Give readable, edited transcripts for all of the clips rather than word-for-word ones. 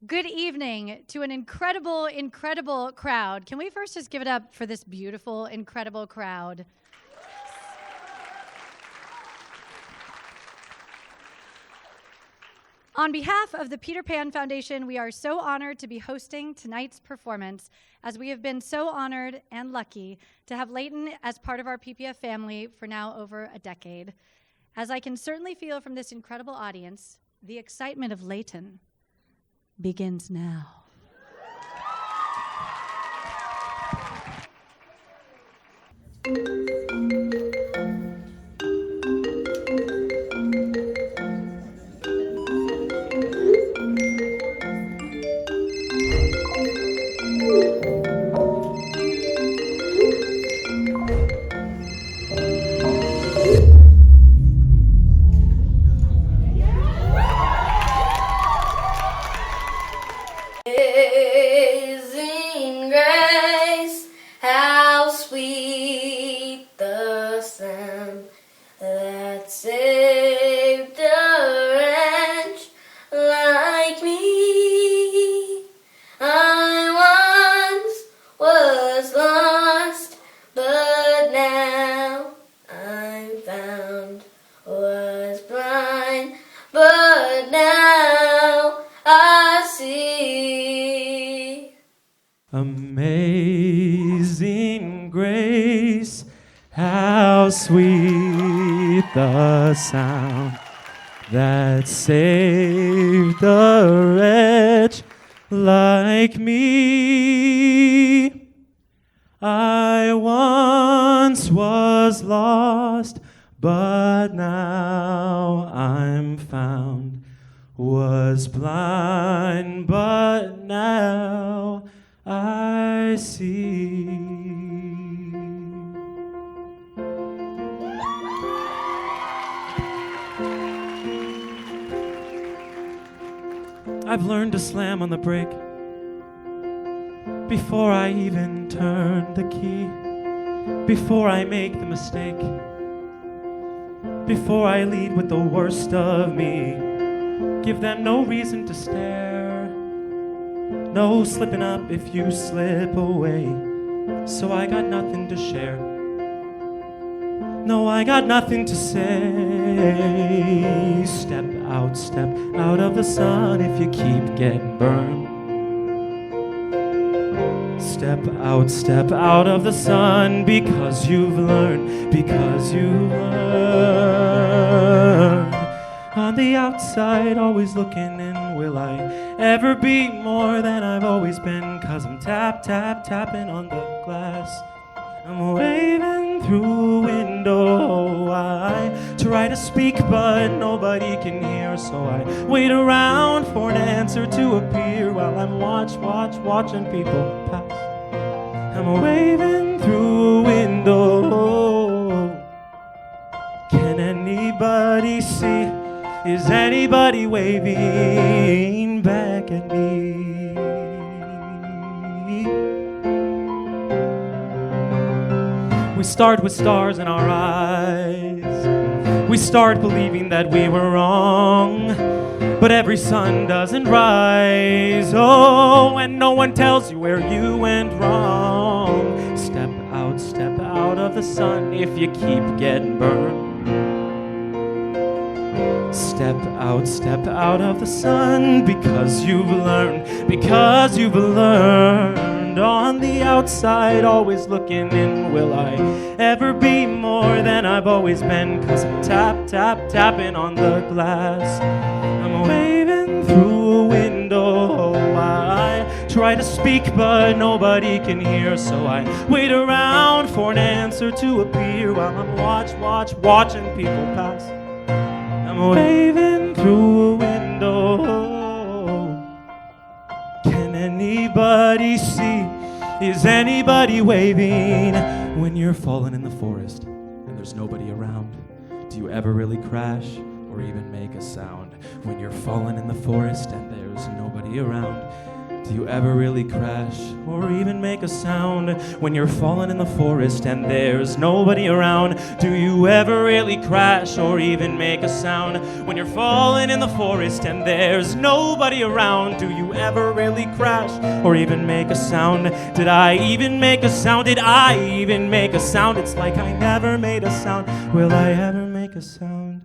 Good evening to an incredible, incredible crowd. Can we first just give it up for this beautiful, incredible crowd? On behalf of the Peter Pan Foundation, we are so honored to be hosting tonight's performance, as we have been so honored and lucky to have Lleyton as part of our PPF family for now over a decade. As I can certainly feel from this incredible audience, the excitement of Lleyton begins now. Amazing grace, how sweet the sound that saved a wretch like me. I once was lost, but now I'm found. Was blind, but now I see. Amazing grace, how sweet the sound that saved a wretch like me. I once was lost, but now I'm found. Was blind, but now I see. I've learned to slam on the brake before I even turn the key, before I make the mistake, before I lead with the worst of me. Give them no reason to stare, no slipping up if you slip away. So I got nothing to share, no, I got nothing to say. Step out of the sun if you keep getting burned. Step out of the sun because you've learned, On the outside, always looking in, will I ever be more than I've always been? 'Cause I'm tapping on the glass. I'm waving through a window. I try to speak, but nobody can hear, so I wait around for an answer to appear while I'm watching people pass. I'm waving through a window. Can anybody see? Is anybody waving back at me? We start with stars in our eyes. We start believing that we were wrong, but every sun doesn't rise. Oh, and no one tells you where you went wrong. Step out of the sun if you keep getting burned. Step out of the sun because you've learned, On the outside, always looking in, will I ever be more than I've always been? 'Cause I'm tapping on the glass. I'm waving through a window. I try to speak, but nobody can hear, so I wait around for an answer to appear while I'm watching people pass. I'm waving through a window. Can anybody see? Is anybody waving? When you're falling in the forest and there's nobody around, do you ever really crash or even make a sound? When you're falling in the forest and there's nobody around, Do you ever really crash or even make a sound when you're falling in the forest and there's nobody around? Do you ever really crash or even make a sound when you're falling in the forest and there's nobody around? Do you ever really crash or even make a sound? Did I even make a sound? Did I even make a sound? It's like I never made a sound. Will I ever make a sound?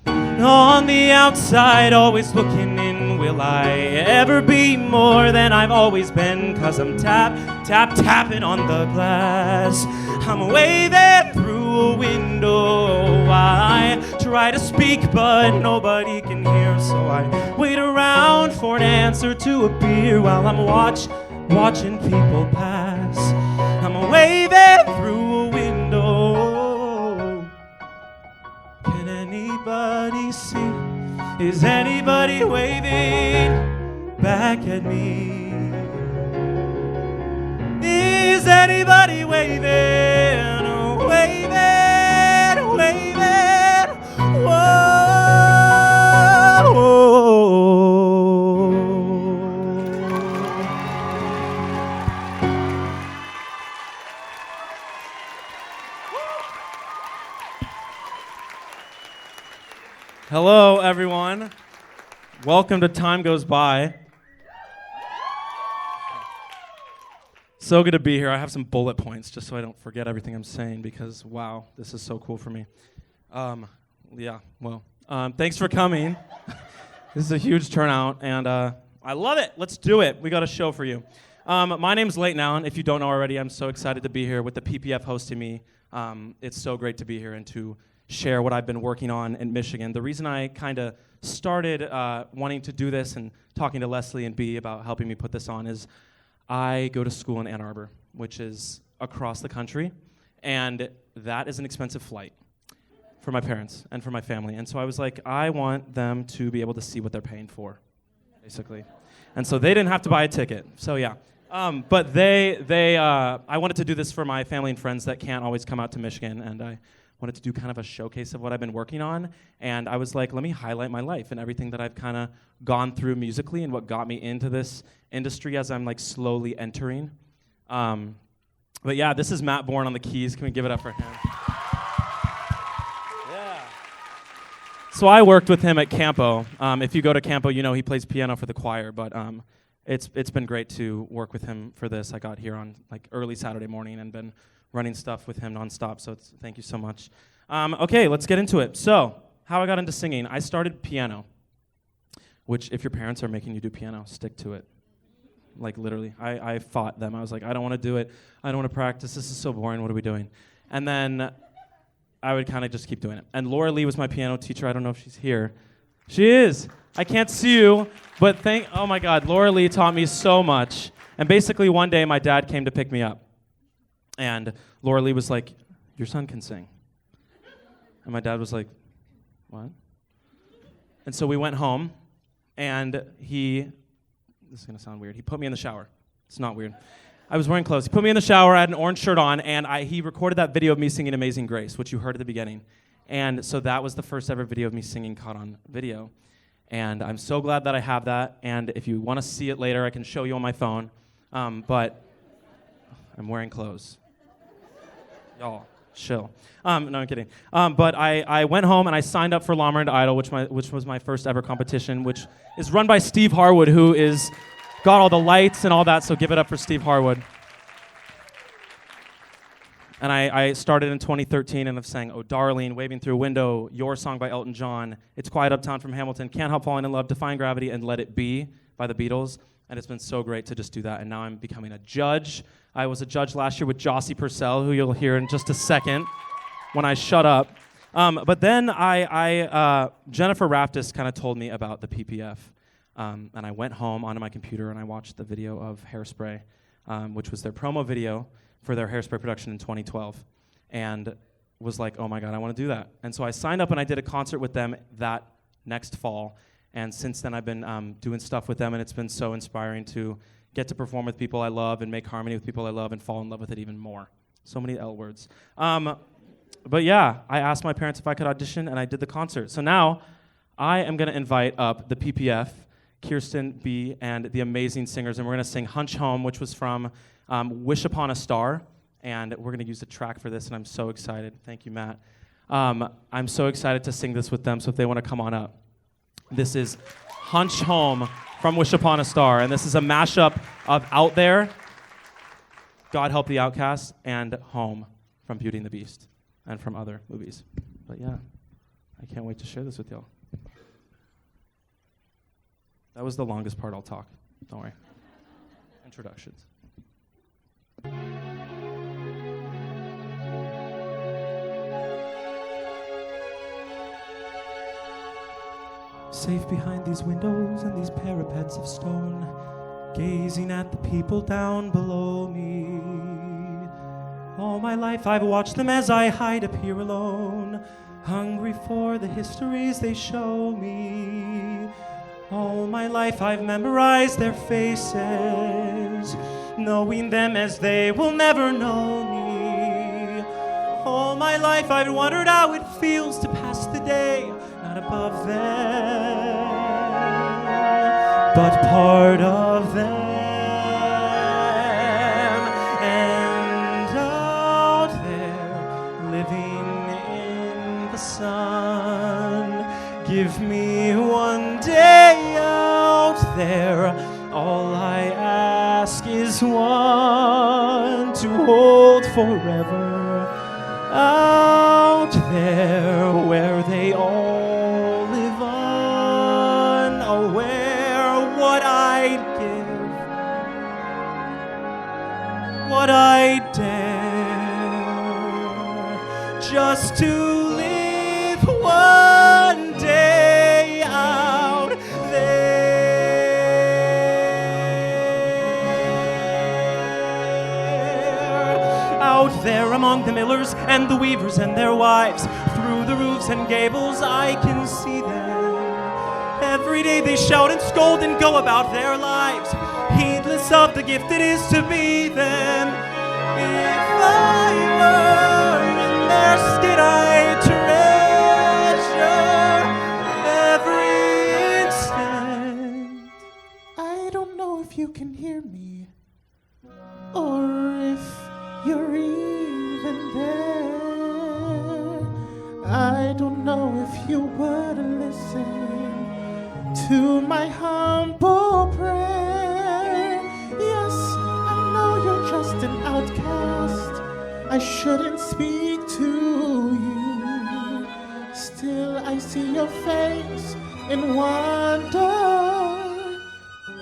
On the outside, always looking in. Will I ever be more than I've always been? 'Cause I'm tapping on the glass. I'm waving through a window. I try to speak, but nobody can hear. So I wait around for an answer to appear while I'm watching people pass. I'm waving through a window. Can anybody see? Is anybody waving back at me? Is anybody waving, waving, waving? Whoa. Hello, everyone. Welcome to Time Goes By. So good to be here. I have some bullet points just so I don't forget everything I'm saying because, wow, this is so cool for me. Thanks for coming. This is a huge turnout, and I love it. Let's do it. We got a show for you. My name's Lleyton. If you don't know already, I'm so excited to be here with the PPF hosting me. It's so great to be here and to share what I've been working on in Michigan. The reason I kind of started wanting to do this and talking to Leslie and B about helping me put this on is I go to school in Ann Arbor, which is across the country, and that is an expensive flight for my parents and for my family. And so I was like, I want them to be able to see what they're paying for, basically. And so they didn't have to buy a ticket. So yeah. But I wanted to do this for my family and friends that can't always come out to Michigan, and I wanted to do kind of a showcase of what I've been working on, and I was like, let me highlight my life and everything that I've kind of gone through musically and what got me into this industry as I'm like slowly entering. But yeah, this is Matt Bourne on the keys. Can we give it up for him? Yeah. So I worked with him at Campo. If you go to Campo, you know he plays piano for the choir, but it's been great to work with him for this. I got here on like early Saturday morning and been running stuff with him nonstop, so thank you so much. Okay, let's get into it. So, how I got into singing. I started piano, which if your parents are making you do piano, stick to it. Like literally, I fought them. I was like, I don't want to do it. I don't want to practice. This is so boring. What are we doing? And then I would kind of just keep doing it. And Laura Lee was my piano teacher. I don't know if she's here. She is. I can't see you, but oh my God, Laura Lee taught me so much. And basically one day my dad came to pick me up. And Laura Lee was like, your son can sing. And my dad was like, what? And so we went home, and this is going to sound weird, he put me in the shower. It's not weird. I was wearing clothes. He put me in the shower, I had an orange shirt on, and he recorded that video of me singing Amazing Grace, which you heard at the beginning. And so that was the first ever video of me singing caught on video. And I'm so glad that I have that, and if you want to see it later, I can show you on my phone. But I'm wearing clothes. Y'all, chill. No, I'm kidding. But I went home and I signed up for Llama and Idol, which was my first ever competition, which is run by Steve Harwood, who is got all the lights and all that, so give it up for Steve Harwood. And I started in 2013 and I've sang Oh Darling, Waving Through a Window, Your Song by Elton John, It's Quiet Uptown from Hamilton, Can't Help Falling in Love, Defying Gravity, and Let It Be by the Beatles. And it's been so great to just do that. And now I'm becoming a judge. I was a judge last year with Jossie Purcell, who you'll hear in just a second when I shut up. But then Jennifer Raftis kind of told me about the PPF. And I went home onto my computer and I watched the video of Hairspray, which was their promo video for their Hairspray production in 2012. And was like, oh my God, I want to do that. And so I signed up and I did a concert with them that next fall. And since then, I've been doing stuff with them, and it's been so inspiring to get to perform with people I love and make harmony with people I love and fall in love with it even more. So many L words. But yeah, I asked my parents if I could audition, and I did the concert. So now I am going to invite up the PPF, Kirsten B., and the amazing singers. And we're going to sing Hunch Home, which was from Wish Upon a Star. And we're going to use the track for this, and I'm so excited. Thank you, Matt. I'm so excited to sing this with them, so if they want to come on up. This is Hunch Home from Wish Upon a Star, and this is a mashup of Out There, God Help the Outcast, and Home from Beauty and the Beast, and from other movies. But yeah, I can't wait to share this with y'all. That was the longest part. I'll talk. Don't worry. Introductions. Safe behind these windows and these parapets of stone, gazing at the people down below me. All my life I've watched them as I hide up here alone, hungry for the histories they show me. All my life I've memorized their faces, knowing them as they will never know me. All my life I've wondered how it feels to pass the day not above them, but part of them. And out there, living in the sun, give me one day out there. All I ask is one to hold forever. Out there where they all live unaware, what I'd give, what I'd dare, just to live one day out there. Out there among the millers and the weavers and their wives, through the roofs and gables I can see them. Every day they shout and scold and go about their lives, heedless of the gift it is to be them. If I were in their skin, I'd treasure every instant. I don't know if you can hear me, or if you're even there. I don't know if you would listen to my humble prayer. Yes, I know you're just an outcast. I shouldn't speak to you. Still, I see your face and wonder,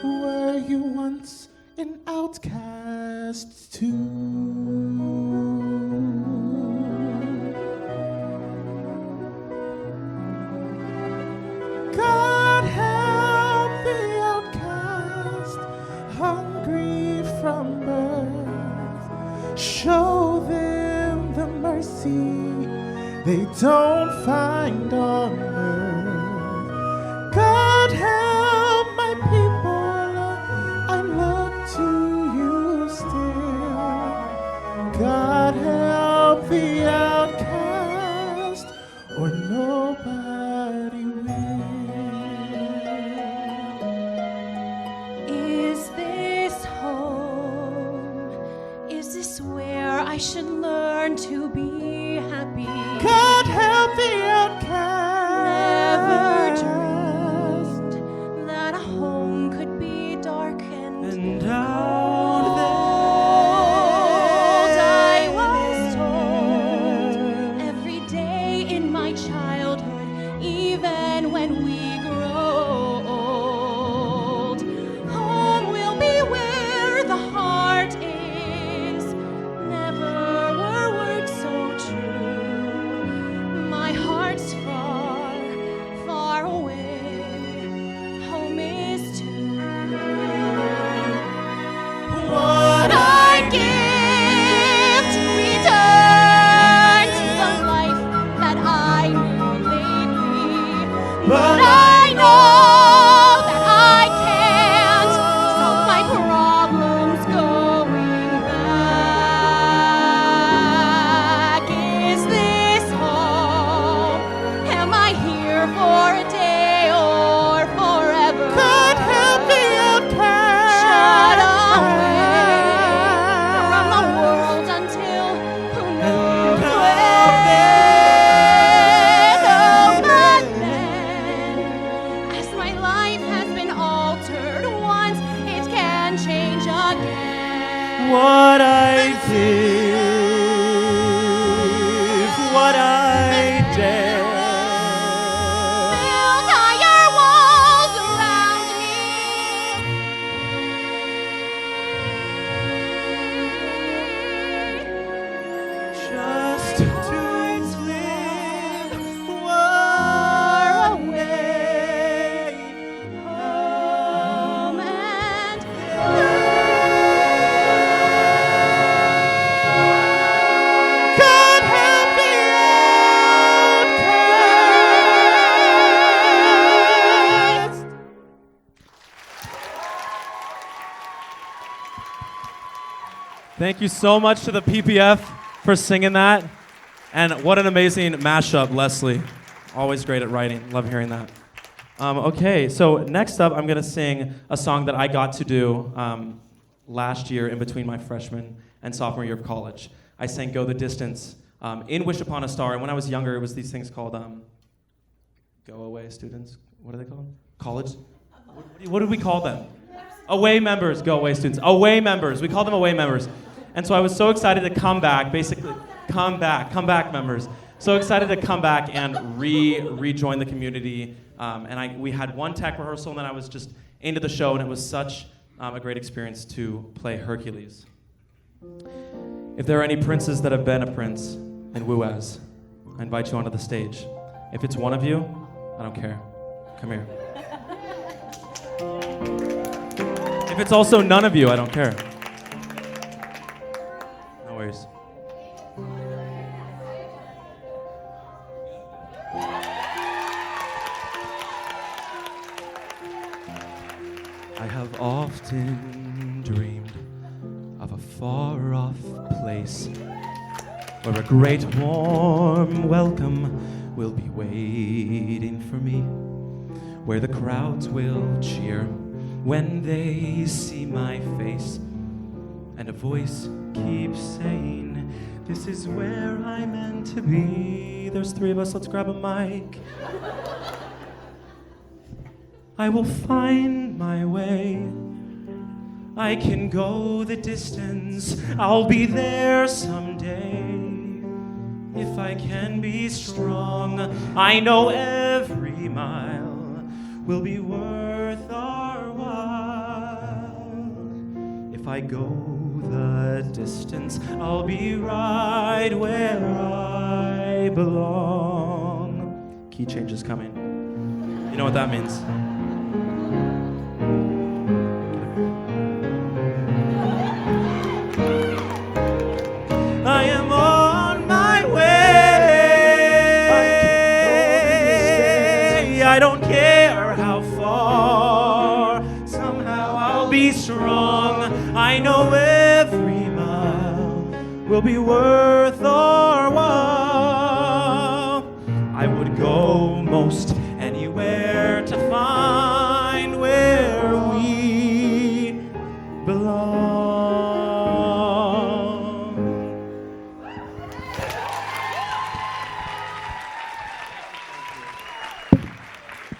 were you once an outcast too? God help the outcast, hungry from birth. Show them the mercy they don't find on earth. God help my people, I look to you still. God help the outcast, or nobody will. Is this home? Is this where I should learn to be happy? God help the outcast. and change again. What I'd give, what I dare. Build higher walls around me. Just to live far away, Home and God help the outcast. Thank you so much to the PPF for singing that. And what an amazing mashup, Leslie. Always great at writing. Love hearing that. Okay, so next up, I'm going to sing a song that I got to do last year in between my freshman and sophomore year of college. I sang Go the Distance in Wish Upon a Star. And when I was younger, it was these things called Go Away students. What are they called? College? What did we call them? Away members, Go Away students. Away members. We called them away members. And so I was so excited to come back, basically, come back members. So excited to come back and rejoin the community. And we had one tech rehearsal, and then I was just into the show, and it was such a great experience to play Hercules. If there are any princes that have been a prince in Wuaz, I invite you onto the stage. If it's one of you, I don't care. Come here. If it's also none of you, I don't care. No worries. I have often dreamed of a far-off place where a great warm welcome will be waiting for me, where the crowds will cheer when they see my face, and a voice keeps saying, this is where I'm meant to be. There's three of us, let's grab a mic. I will find my way. I can go the distance. I'll be there someday. If I can be strong, I know every mile will be worth our while. If I go the distance, I'll be right where I belong. Key change is coming. You know what that means. I am on my way. I don't care how far. Somehow I'll be strong. I know every mile will be worth our while. I would go most anywhere to find where we belong.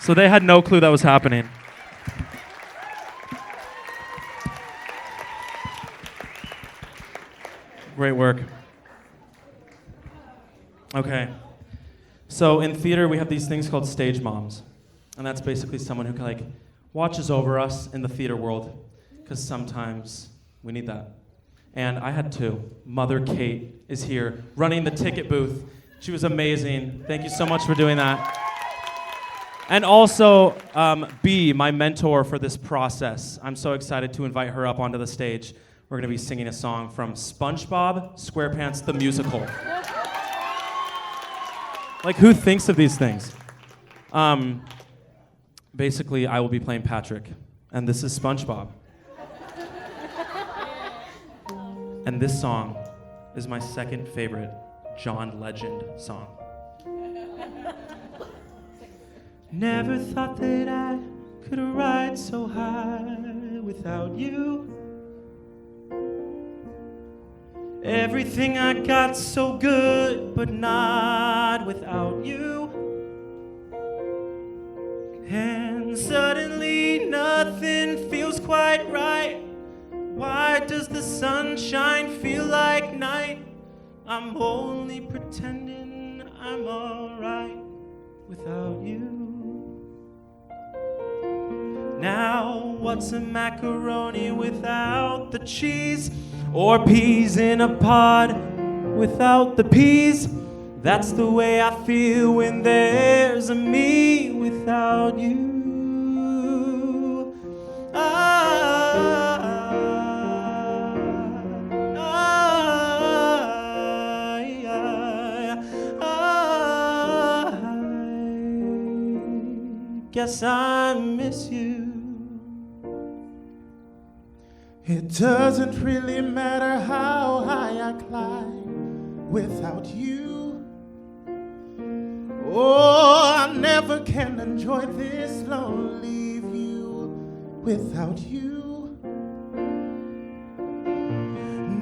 So they had no clue that was happening. Great work. Okay. So in theater, we have these things called stage moms. And that's basically someone who watches over us in the theater world, because sometimes we need that. And I had two. Mother Kate is here, running the ticket booth. She was amazing. Thank you so much for doing that. And also, B, my mentor for this process. I'm so excited to invite her up onto the stage. We're going to be singing a song from SpongeBob SquarePants the Musical. Who thinks of these things? Basically, I will be playing Patrick, and this is SpongeBob. And this song is my second favorite John Legend song. Never thought that I could ride so high without you. Everything I got so good, but not without you. And suddenly nothing feels quite right Why does the sunshine feel like night? I'm only pretending I'm alright without you. Now, what's a macaroni without the cheese? Or peas in a pod without the peas? That's the way I feel when there's a me without you. Guess I miss you. It doesn't really matter how high I climb without you. Oh, I never can enjoy this lonely view without you.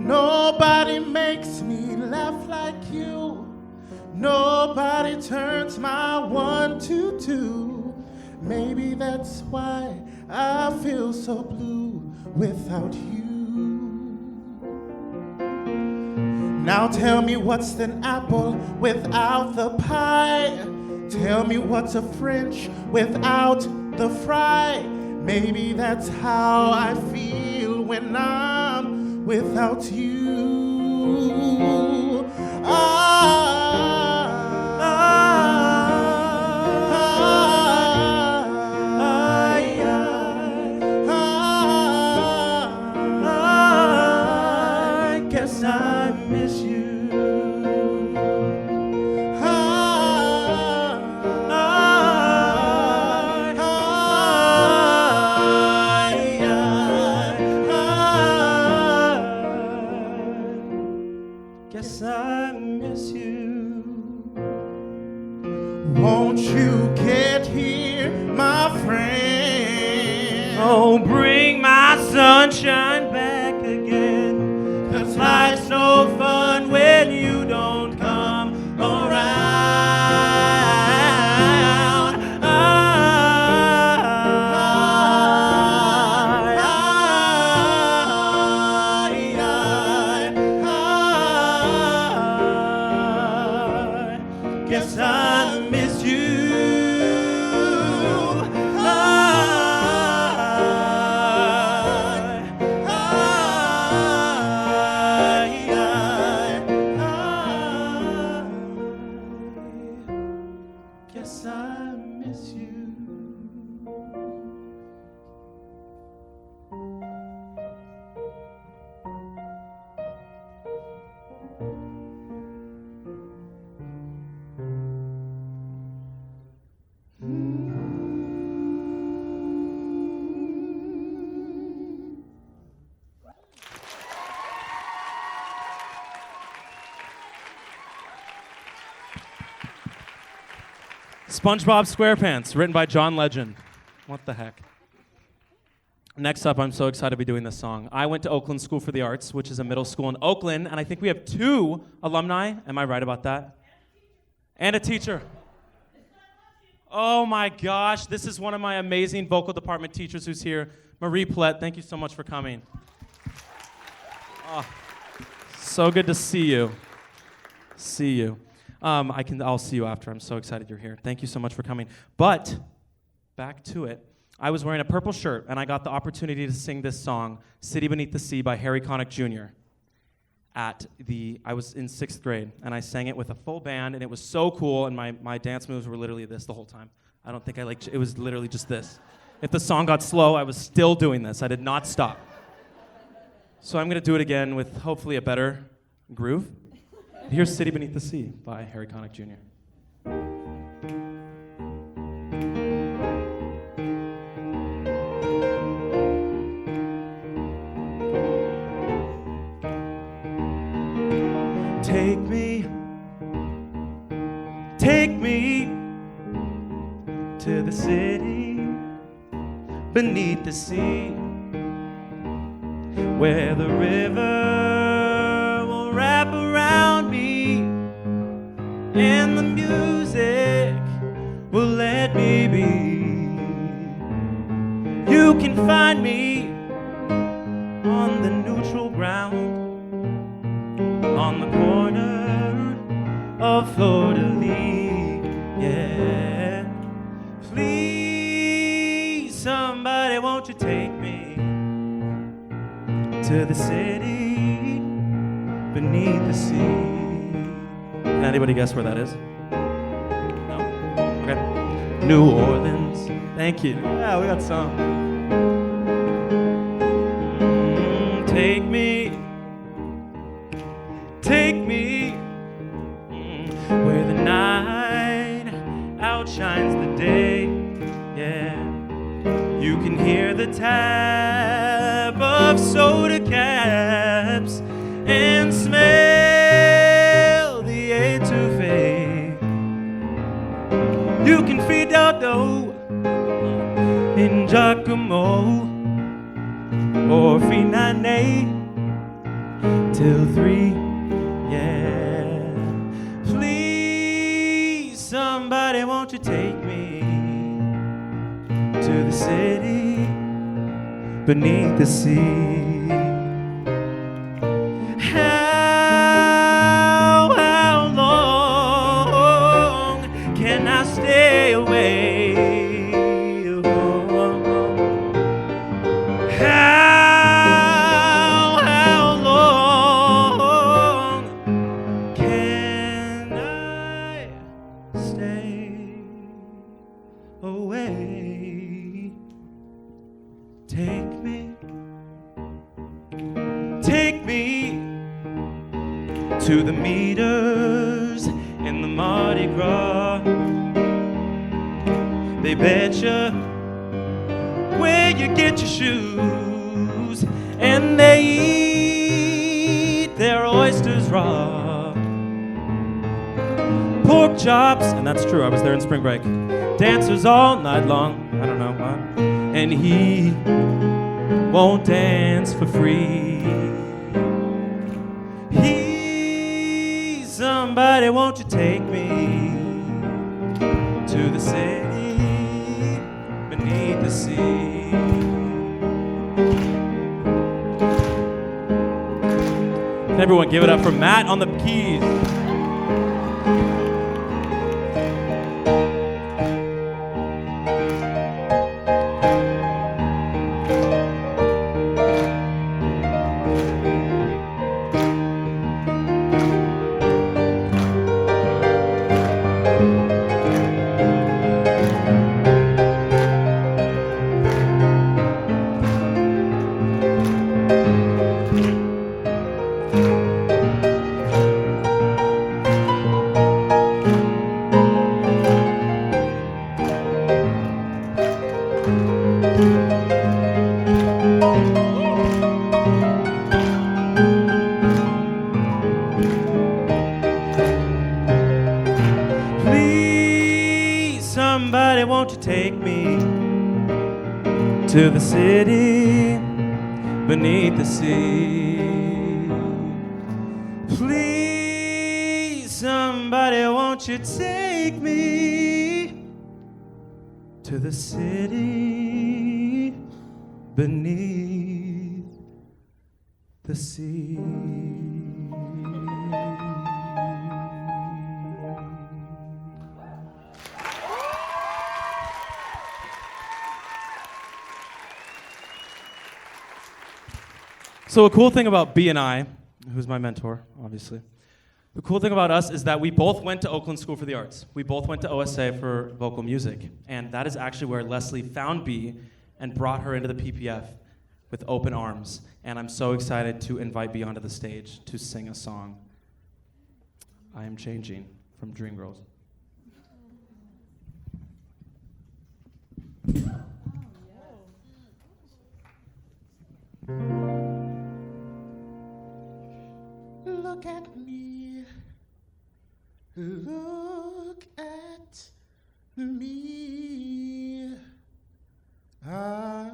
Nobody makes me laugh like you. Nobody turns my 1 to 2. Maybe that's why I feel so blue without you. Now tell me what's an apple without the pie? Tell me what's a French without the fry? Maybe that's how I feel when I'm without you. I miss you. Guess I miss you. Won't you get here, my friend? Oh, bring my sunshine back again. 'Cause life's no fun when you don't come around. Guess I miss you. Guess I miss you. SpongeBob SquarePants, written by John Legend. What the heck? Next up, I'm so excited to be doing this song. I went to Oakland School for the Arts, which is a middle school in Oakland, and I think we have 2 alumni. Am I right about that? And a teacher. Oh my gosh, this is one of my amazing vocal department teachers who's here. Marie Plett, thank you so much for coming. Oh, so good to see you. See you. I'll see you after. I'm so excited you're here. Thank you so much for coming. But back to it. I was wearing a purple shirt, and I got the opportunity to sing this song, City Beneath the Sea by Harry Connick Jr. I was in 6th grade, and I sang it with a full band, and it was so cool, and my dance moves were literally this the whole time. I don't think it was literally just this. If the song got slow, I was still doing this. I did not stop. So I'm going to do it again with hopefully a better groove. Here's City Beneath the Sea by Harry Connick Jr. Take me to the city beneath the sea, where the river will wrap around me and the music will let me be. You can find me on the neutral on the corner of Florida Lee. Yeah. Please, somebody, won't you take me to the city beneath the sea? Can anybody guess where that is? No? Okay. New Orleans. Thank you. Yeah, we got some. Take me where the night outshines the day. Yeah, you can hear the tap of soda caps and smell the etouffee. You can feed out dough in Giacomo or finale till 3. Yeah, please, somebody, won't you take me to the city beneath the sea? How long can I stay away? How long can I stay away? Take me to the meters in the Mardi Gras. They betcha where you get your shoes, and they eat their oysters raw. Pork chops, and that's true, I was there in spring break. Dancers all night long, I don't know why. And he won't dance for free. Somebody, won't you take me to the city beneath the sea? Can everyone give it up for Matt on the keys? Somebody, won't you take me to the city beneath the sea? Please, somebody, won't you take me to the city beneath the sea? So a cool thing about B and I, who's my mentor, obviously, the cool thing about us is that we both went to Oakland School for the Arts. We both went to OSA for vocal music. And that is actually where Leslie found B and brought her into the PPF with open arms. And I'm so excited to invite B onto the stage to sing a song, I Am Changing, from Dreamgirls. Look at me, look at me. I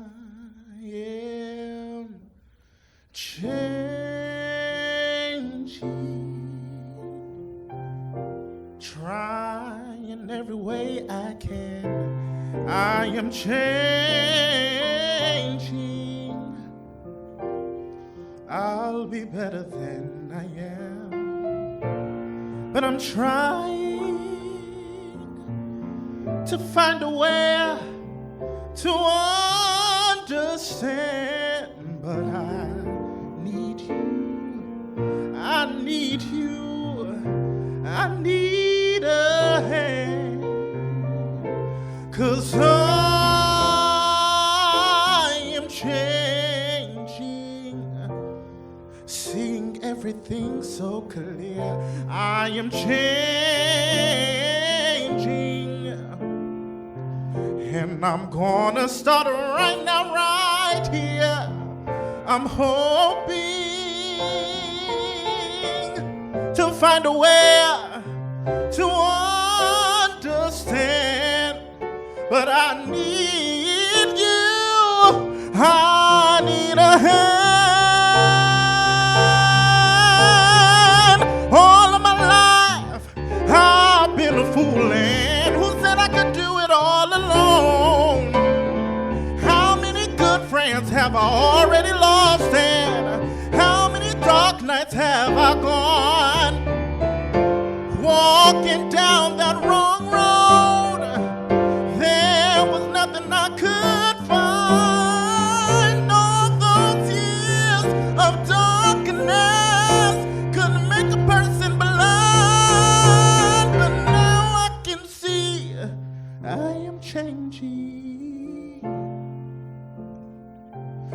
am changing, trying every way I can. I am changing. I'll be better than I am. but I'm trying to find a way to understand. But I need you, I need you, I need a hand, 'cause I am changing, seeing everything so clear. I am changing, and I'm gonna start right now, right here. I'm hoping to find a way to understand, but I need you, I need a hand. All of my life I've been a fool, and who said I could do it all alone? How many good friends have I already lost, and how many dark nights have I gone walking down that wrong road? There was nothing I could find. All those years of darkness couldn't make a person blind, but now I can see I am changing,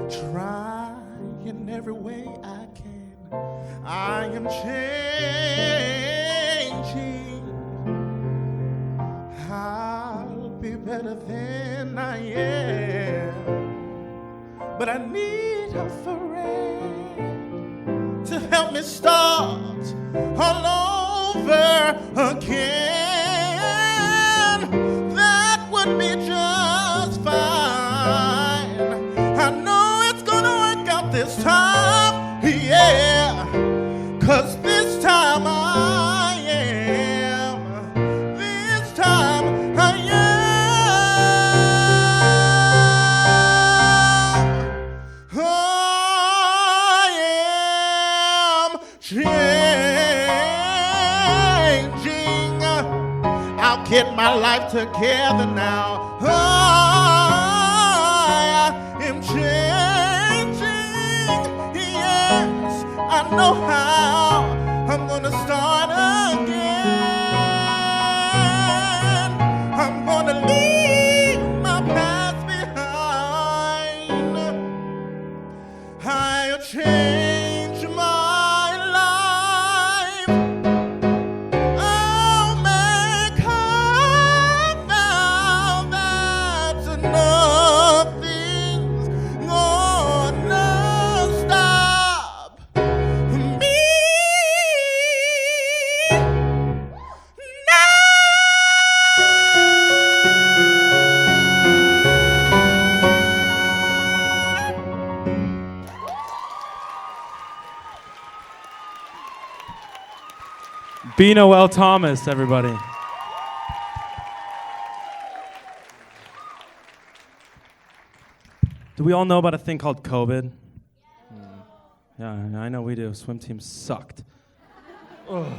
trying every way I can. I am changing, I'll be better than I am, but I need a friend to help me start all over again. That would be just fine. I know it's gonna work out this time, yeah, 'cause this time I am, this time I am changing. I'll get my life together now. I am changing, yes, I know how. I'm gonna start again. I'm gonna leave my past behind. I'll change my life. I'll make her now. That's nothing's gonna stop me now. Be Noel Thomas, everybody. Do we all know about a thing called COVID? Yeah, I know we do. Swim team sucked. Ugh.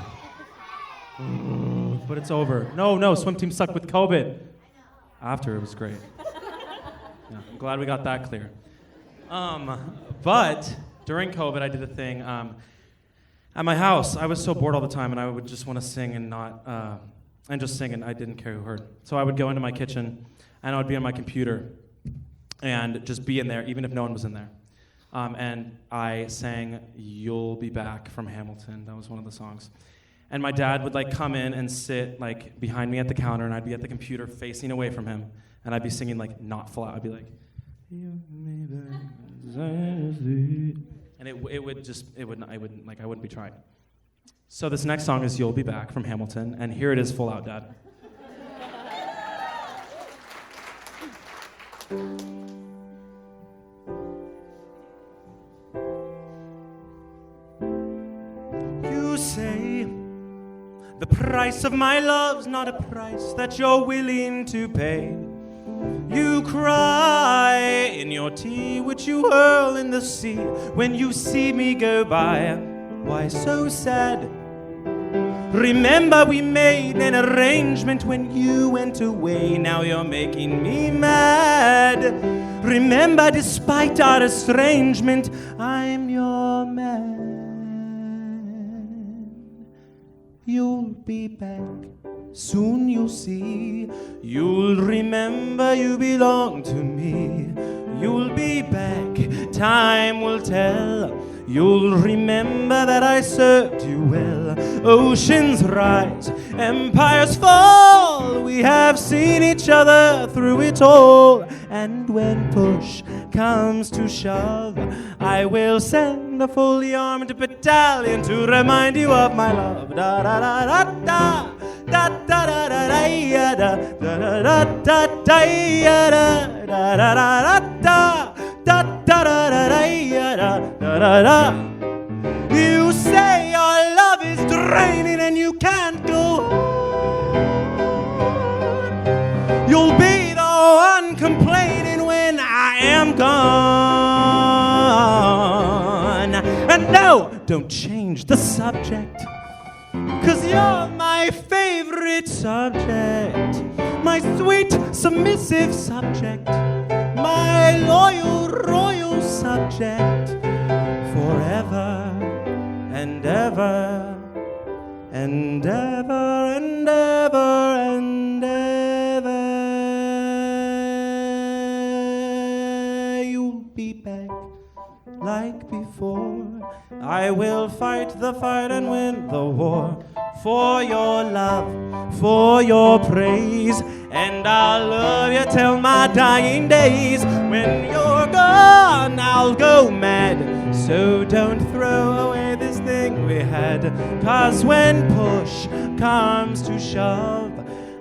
But it's over. No, swim team sucked with COVID. After, it was great. Yeah, I'm glad we got that clear. But during COVID, I did a thing. At my house, I was so bored all the time, and I would just want to sing and just sing, and I didn't care who heard. So I would go into my kitchen, and I would be on my computer, and just be in there, even if no one was in there. And I sang "You'll Be Back" from Hamilton. That was one of the songs. And my dad would come in and sit behind me at the counter, and I'd be at the computer facing away from him, and I'd be singing not full out. I'd be like, "You'll be back." And I wouldn't be trying. So this next song is "You'll Be Back" from Hamilton, and here it is full out, Dad. You say the price of my love's not a price that you're willing to pay. You cry in your tea, which you hurl in the sea when you see me go by. Why so sad? Remember we made an arrangement when you went away. Now you're making me mad. Remember, despite our estrangement, I'm your man. You'll be back, soon you'll see. You'll remember you belong to me. You'll be back, time will tell. You'll remember that I served you well. Oceans rise, empires fall. We have seen each other through it all. And when push comes to shove, I will send a fully armed battalion to remind you of my love. Da da da da da. Da da da da da da da da da da da da da da. Da da da da da da da da. You say your love is draining and you can't go home. You'll be the one complaining when I am gone. And no, don't change the subject, 'cause you're my favorite subject, my sweet, submissive subject, my loyal, royal subject, forever and ever and ever and ever and ever. You'll be back like before. I will fight the fight and win the war for your love, for your praise, and I'll love you till my dying days. When you're gone, I'll go mad, so don't throw away this thing we had, 'cause when push comes to shove,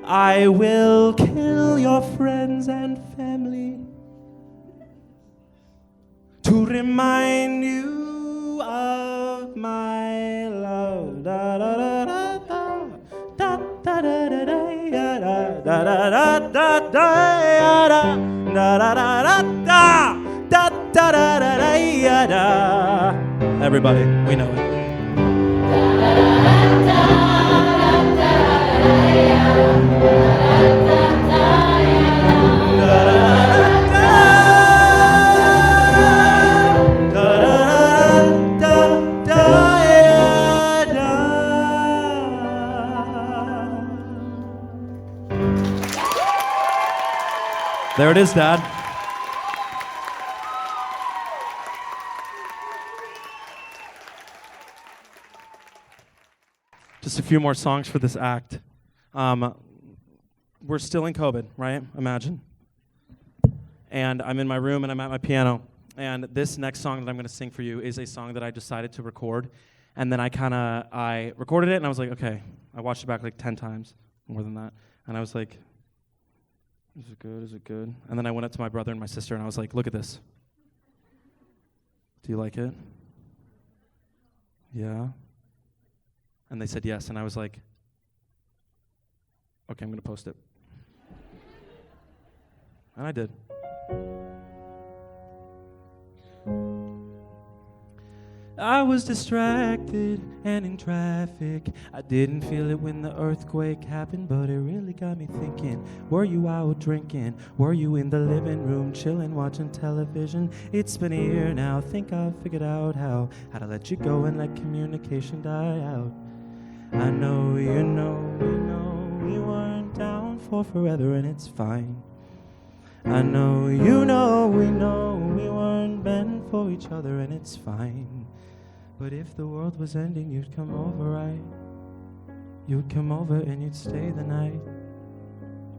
I will kill your friends and family to remind you of my love. Da da da da da da da da da da da da da da da da. Everybody, we know it. There it is, Dad. Just a few more songs for this act. We're still in COVID, right? Imagine. And I'm in my room and I'm at my piano. And this next song that I'm going to sing for you is a song that I decided to record. And then I recorded it and I was like, okay. I watched it back like 10 times, more than that. And I was like, is it good? Is it good? And then I went up to my brother and my sister and I was like, look at this. Do you like it? Yeah? And they said yes. And I was like, okay, I'm going to post it. And I did. I was distracted and in traffic. I didn't feel it when the earthquake happened, but it really got me thinking. Were you out drinking? Were you in the living room chilling, watching television? It's been a year now. Think I've figured out how to let you go and let communication die out. I know you know we weren't down for forever and it's fine. I know you know we weren't meant for each other and it's fine. But if the world was ending, you'd come over, right? You'd come over and you'd stay the night.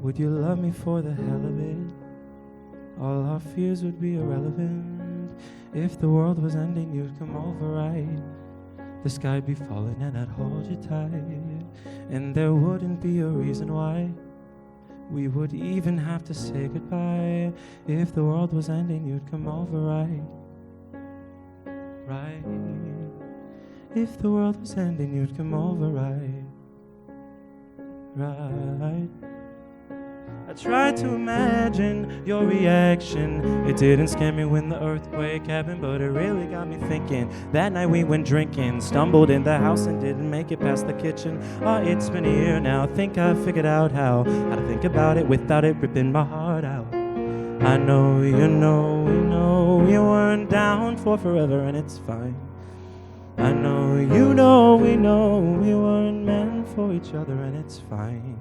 Would you love me for the hell of it? All our fears would be irrelevant. If the world was ending, you'd come over, right? The sky'd be falling and I'd hold you tight. And there wouldn't be a reason why we would even have to say goodbye. If the world was ending, you'd come over, right? Right. If the world was ending, you'd come over, right? Right. I tried to imagine your reaction. It didn't scare me when the earthquake happened, but it really got me thinking. That night we went drinking, stumbled in the house and didn't make it past the kitchen. It's been a year now, think I figured out how to think about it without it ripping my heart out. I know, you know, we know you weren't down for forever and it's fine. I know, you know, we weren't meant for each other and it's fine.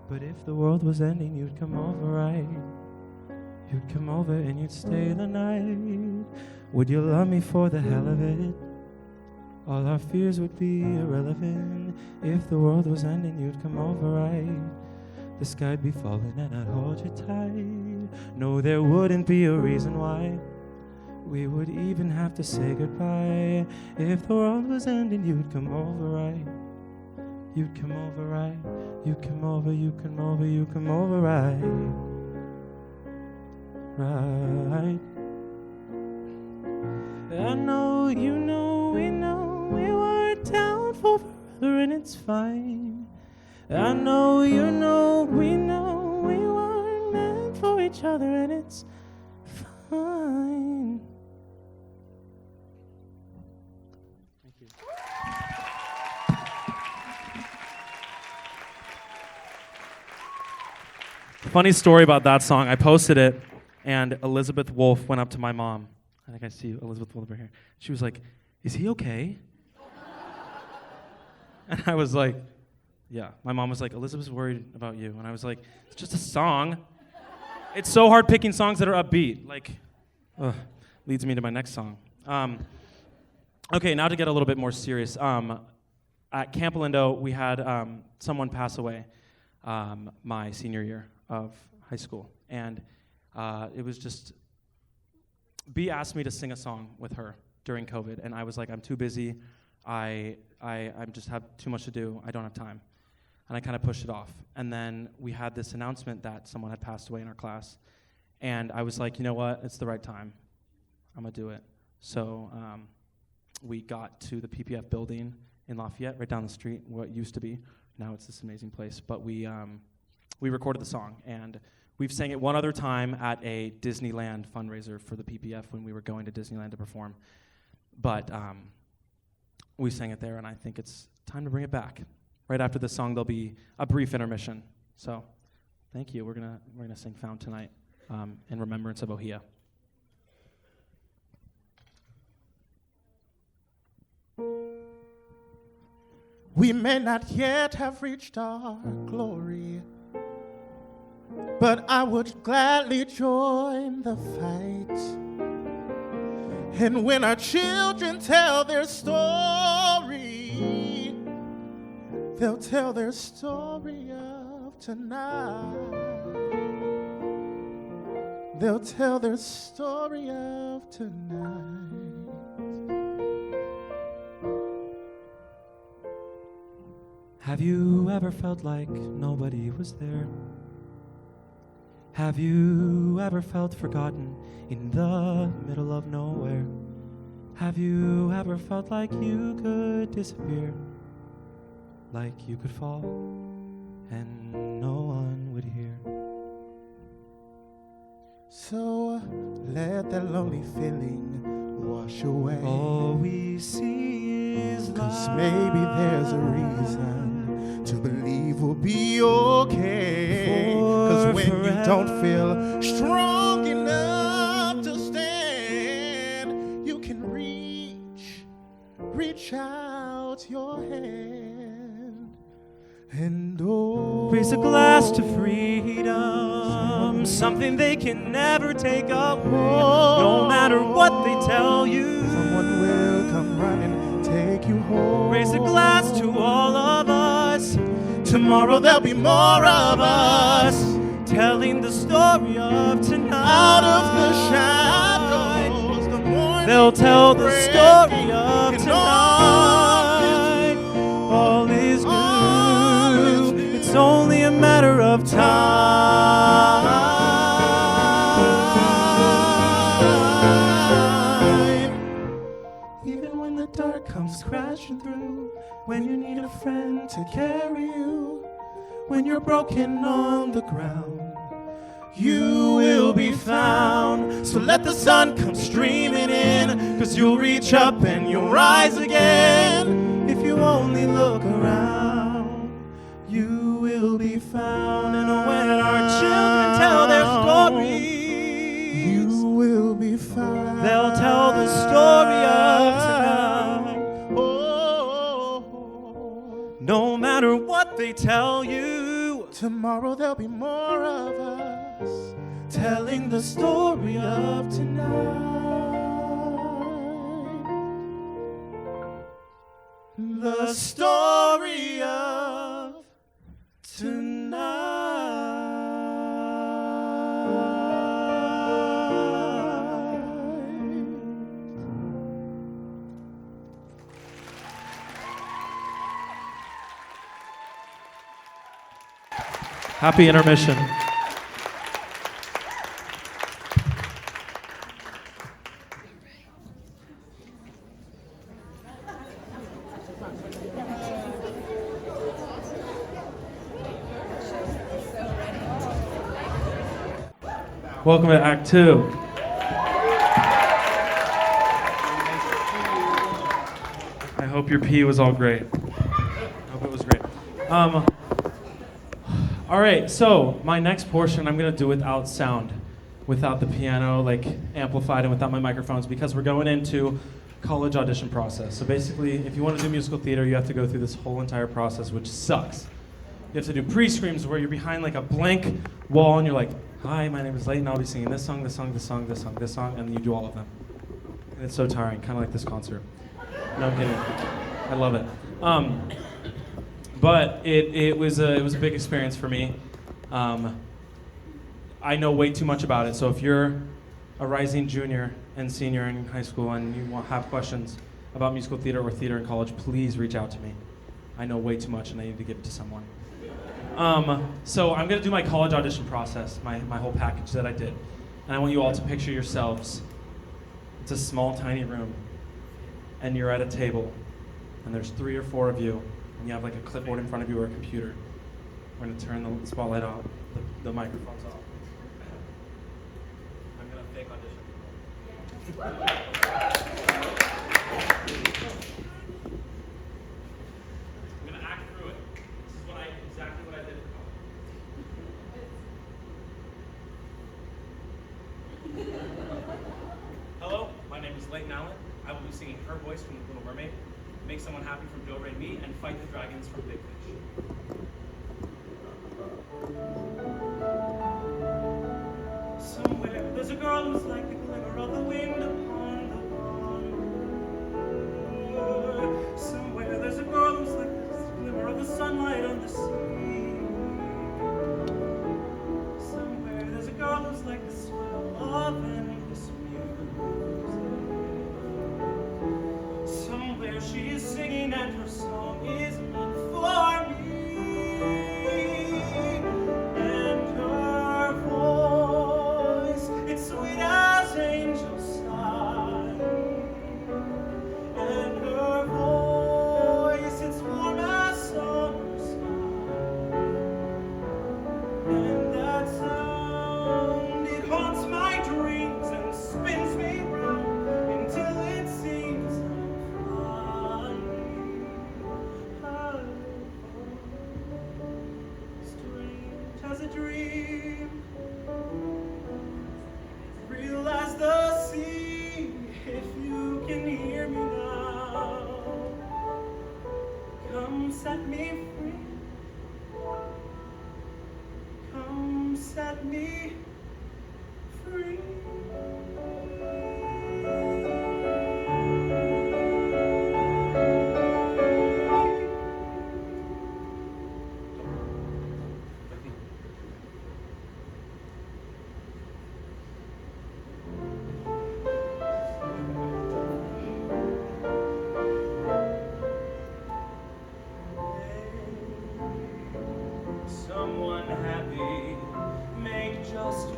But if the world was ending, you'd come over, right? You'd come over and you'd stay the night. Would you love me for the hell of it? All our fears would be irrelevant. If the world was ending, you'd come over, right? The sky'd be falling and I'd hold you tight. No, there wouldn't be a reason why we would even have to say goodbye. If the world was ending, you'd come over, right? You'd come over, right? You come over, you come over, you come over, right? Right. I know, you know, we weren't down for forever and it's fine. I know, you know, we weren't meant for each other and it's fine. Thank you. Funny story about that song. I posted it, and Elizabeth Wolf went up to my mom. I think I see Elizabeth Wolf over here. She was like, "Is he okay?" And I was like, yeah. My mom was like, "Elizabeth's worried about you." And I was like, "It's just a song." It's so hard picking songs that are upbeat. Like, leads me to my next song. Okay, now to get a little bit more serious. At Camp Lindo, we had someone pass away my senior year of high school. And it was just, B asked me to sing a song with her during COVID. And I was like, I'm too busy. I just have too much to do. I don't have time. And I kind of pushed it off. And then we had this announcement that someone had passed away in our class. And I was like, you know what? It's the right time. I'm going to do it. So we got to the PPF building in Lafayette, right down the street, what used to be. Now it's this amazing place. But we recorded the song. And we've sang it one other time at a Disneyland fundraiser for the PPF when we were going to Disneyland to perform. But we sang it there, and I think it's time to bring it back. Right after this song, there'll be a brief intermission. So, thank you. We're gonna sing "Found" tonight in remembrance of Ohia. We may not yet have reached our glory, but I would gladly join the fight. And when our children tell their story, they'll tell their story of tonight. They'll tell their story of tonight. Have you ever felt like nobody was there? Have you ever felt forgotten in the middle of nowhere? Have you ever felt like you could disappear? Like you could fall and no one would hear? So let that lonely feeling wash away. All we see is 'Cause light. maybe there's a reason to believe we'll be okay. 'Cause when you don't feel strong enough to stand, you can reach out your hand and Raise a glass to freedom, something they can never take away. No matter what they tell you, someone will come running, take you home. Raise a glass to all of us. Tomorrow there'll be more of us, telling the story of tonight. out of the shadows, the morning They'll tell the break, story of and tonight. All is good. It's only a matter of time. Even when the dark comes crashing through, when you need a friend to carry you, when you're broken on the ground, you will be found. So let the sun come streaming in, 'cause you'll reach up and you'll rise again. If you only look around, you will be found. And when our children tell their stories, You will be found. they'll tell the story of tonight. Oh, No matter what they tell you, tomorrow there'll be more of us telling the story of tonight. The story of tonight. Happy intermission. Welcome to Act 2. I hope your pee was all great. I hope it was great. All right, so my next portion I'm gonna do without sound, without the piano like amplified and without my microphones, because we're going into college audition process. So basically, if you want to do musical theater, you have to go through this whole entire process, which sucks. You have to do pre-screams where you're behind like a blank wall and you're like, hi, my name is Lleyton, I'll be singing this song, this song, this song, this song, this song, and you do all of them. And it's so tiring, kind of like this concert. No, I'm kidding. I love it. But it was a big experience for me. I know way too much about it, so if you're a rising junior and senior in high school and you have questions about musical theater or theater in college, please reach out to me. I know way too much and I need to give it to someone. So I'm gonna do my college audition process, my whole package that I did. And I want you all to picture yourselves. It's a small, tiny room, and you're at a table, and there's 3 or 4 of you, and you have like a clipboard in front of you or a computer. We're gonna turn the spotlight off, the microphones off. I'm gonna fake audition. I'm gonna act through it. This is exactly what I did for college. Hello, my name is Lleyton. I will be singing Her Voice from The Little Mermaid, Make Someone Happy from Do Re Mi, and Fight the Dragons from Big Fish. Somewhere there's a girl who's like the glimmer of the wind upon the water. Somewhere there's a girl who's like the glimmer of the sunlight on the sea. Somewhere there's a girl who's like the swell of endless music. Somewhere she is singing and her song is meant for me. And her voice, it's sweet as angel sighs. And her voice, it's warm as summer sky. And that sound, it haunts my dreams and spins me round until it seems I'm flying. Strange as a dream, real as the sea. If you can hear me now, come set me free. Come set me free. Someone happy, make just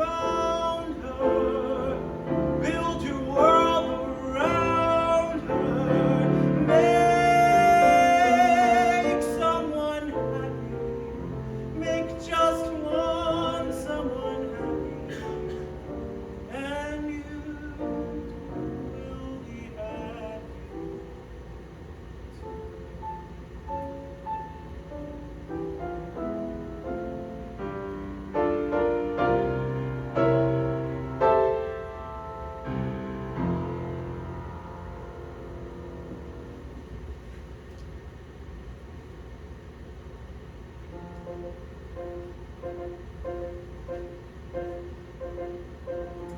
found her. Build your world around her. Make someone happy. Make just one someone happy. And you will be happy.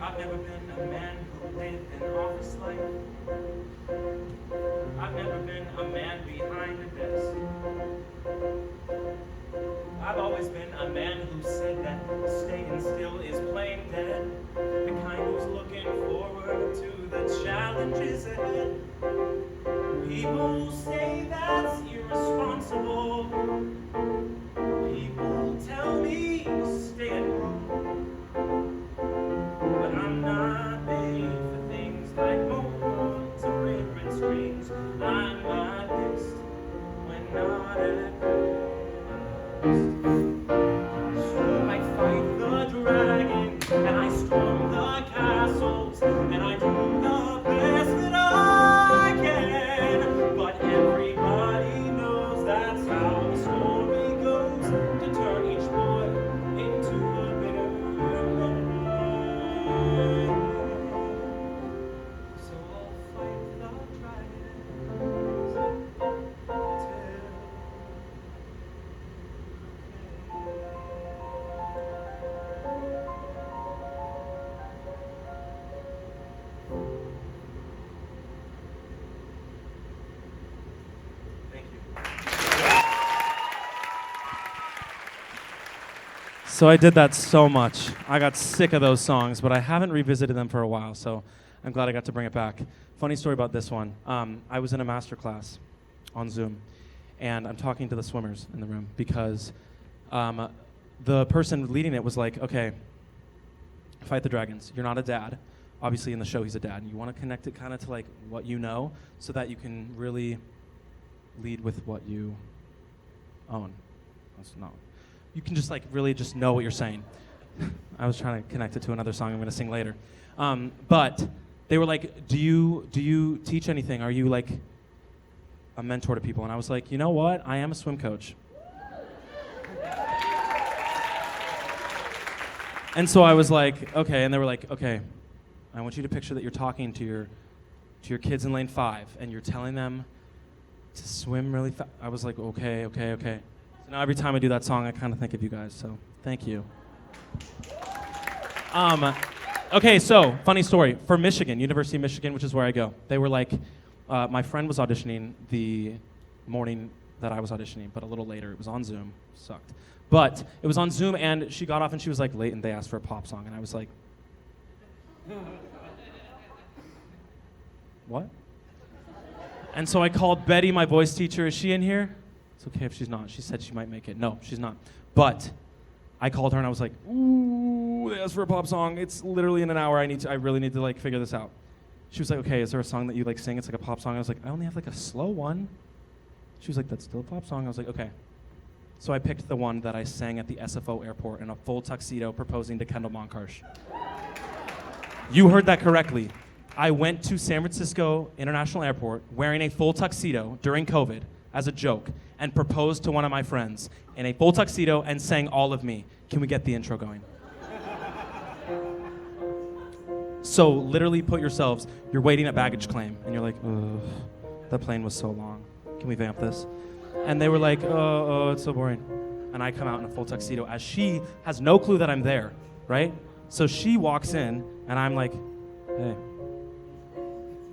I've never been a man who lived an office life. I've never been a man behind a desk. I've always been a man who said that staying still is plain dead. The kind who's looking forward to the challenges ahead. People say that's irresponsible. People tell me stay at home. But I'm not made for things like moonlights or red screens. I'm my best when not at rest. So I fight the dragon and I storm the castles and I do the best that I can. But everybody knows that's how the story goes, to turn each boy into a bitter man. So I'll fight the dragons Thank you. So I did that so much. I got sick of those songs, but I haven't revisited them for a while, so I'm glad I got to bring it back. Funny story about this one. I was in a master class on Zoom, and I'm talking to the swimmers in the room because the person leading it was like, okay, fight the dragons. You're not a dad. Obviously in the show he's a dad, and you want to connect it kind of to like what you know so that you can really lead with what you own. That's not. You can just like really just know what you're saying. I was trying to connect it to another song I'm going to sing later. But they were like, do you teach anything? Are you like a mentor to people? And I was like, you know what? I am a swim coach. And so I was like, okay. And they were like, okay, I want you to picture that you're talking to your kids in lane 5 and you're telling them to swim really fast. I was like, okay. So now every time I do that song, I kind of think of you guys. So thank you. Okay, so funny story. For Michigan, University of Michigan, which is where I go, they were like, my friend was auditioning the morning that I was auditioning, but a little later. It was on Zoom. Sucked. But it was on Zoom, and she got off, and she was like, Lleyton, they asked for a pop song. And I was like, what? And so I called Betty, my voice teacher. Is she in here? It's okay if she's not. She said she might make it. No, she's not. But I called her, and I was like, ooh, they asked for a pop song. It's literally in an hour. I really need to like figure this out. She was like, okay, is there a song that you like sing? It's like a pop song. I was like, I only have like a slow one. She was like, that's still a pop song. I was like, okay. So I picked the one that I sang at the SFO airport in a full tuxedo proposing to Kendall Monkarsh. You heard that correctly. I went to San Francisco International Airport wearing a full tuxedo during COVID as a joke and proposed to one of my friends in a full tuxedo and sang All of Me. Can we get the intro going? So literally put yourselves, you're waiting at baggage claim and you're like, ugh, that plane was so long. Can we vamp this? And they were like, oh, it's so boring. And I come out in a full tuxedo as she has no clue that I'm there, right? So she walks in and I'm like, hey,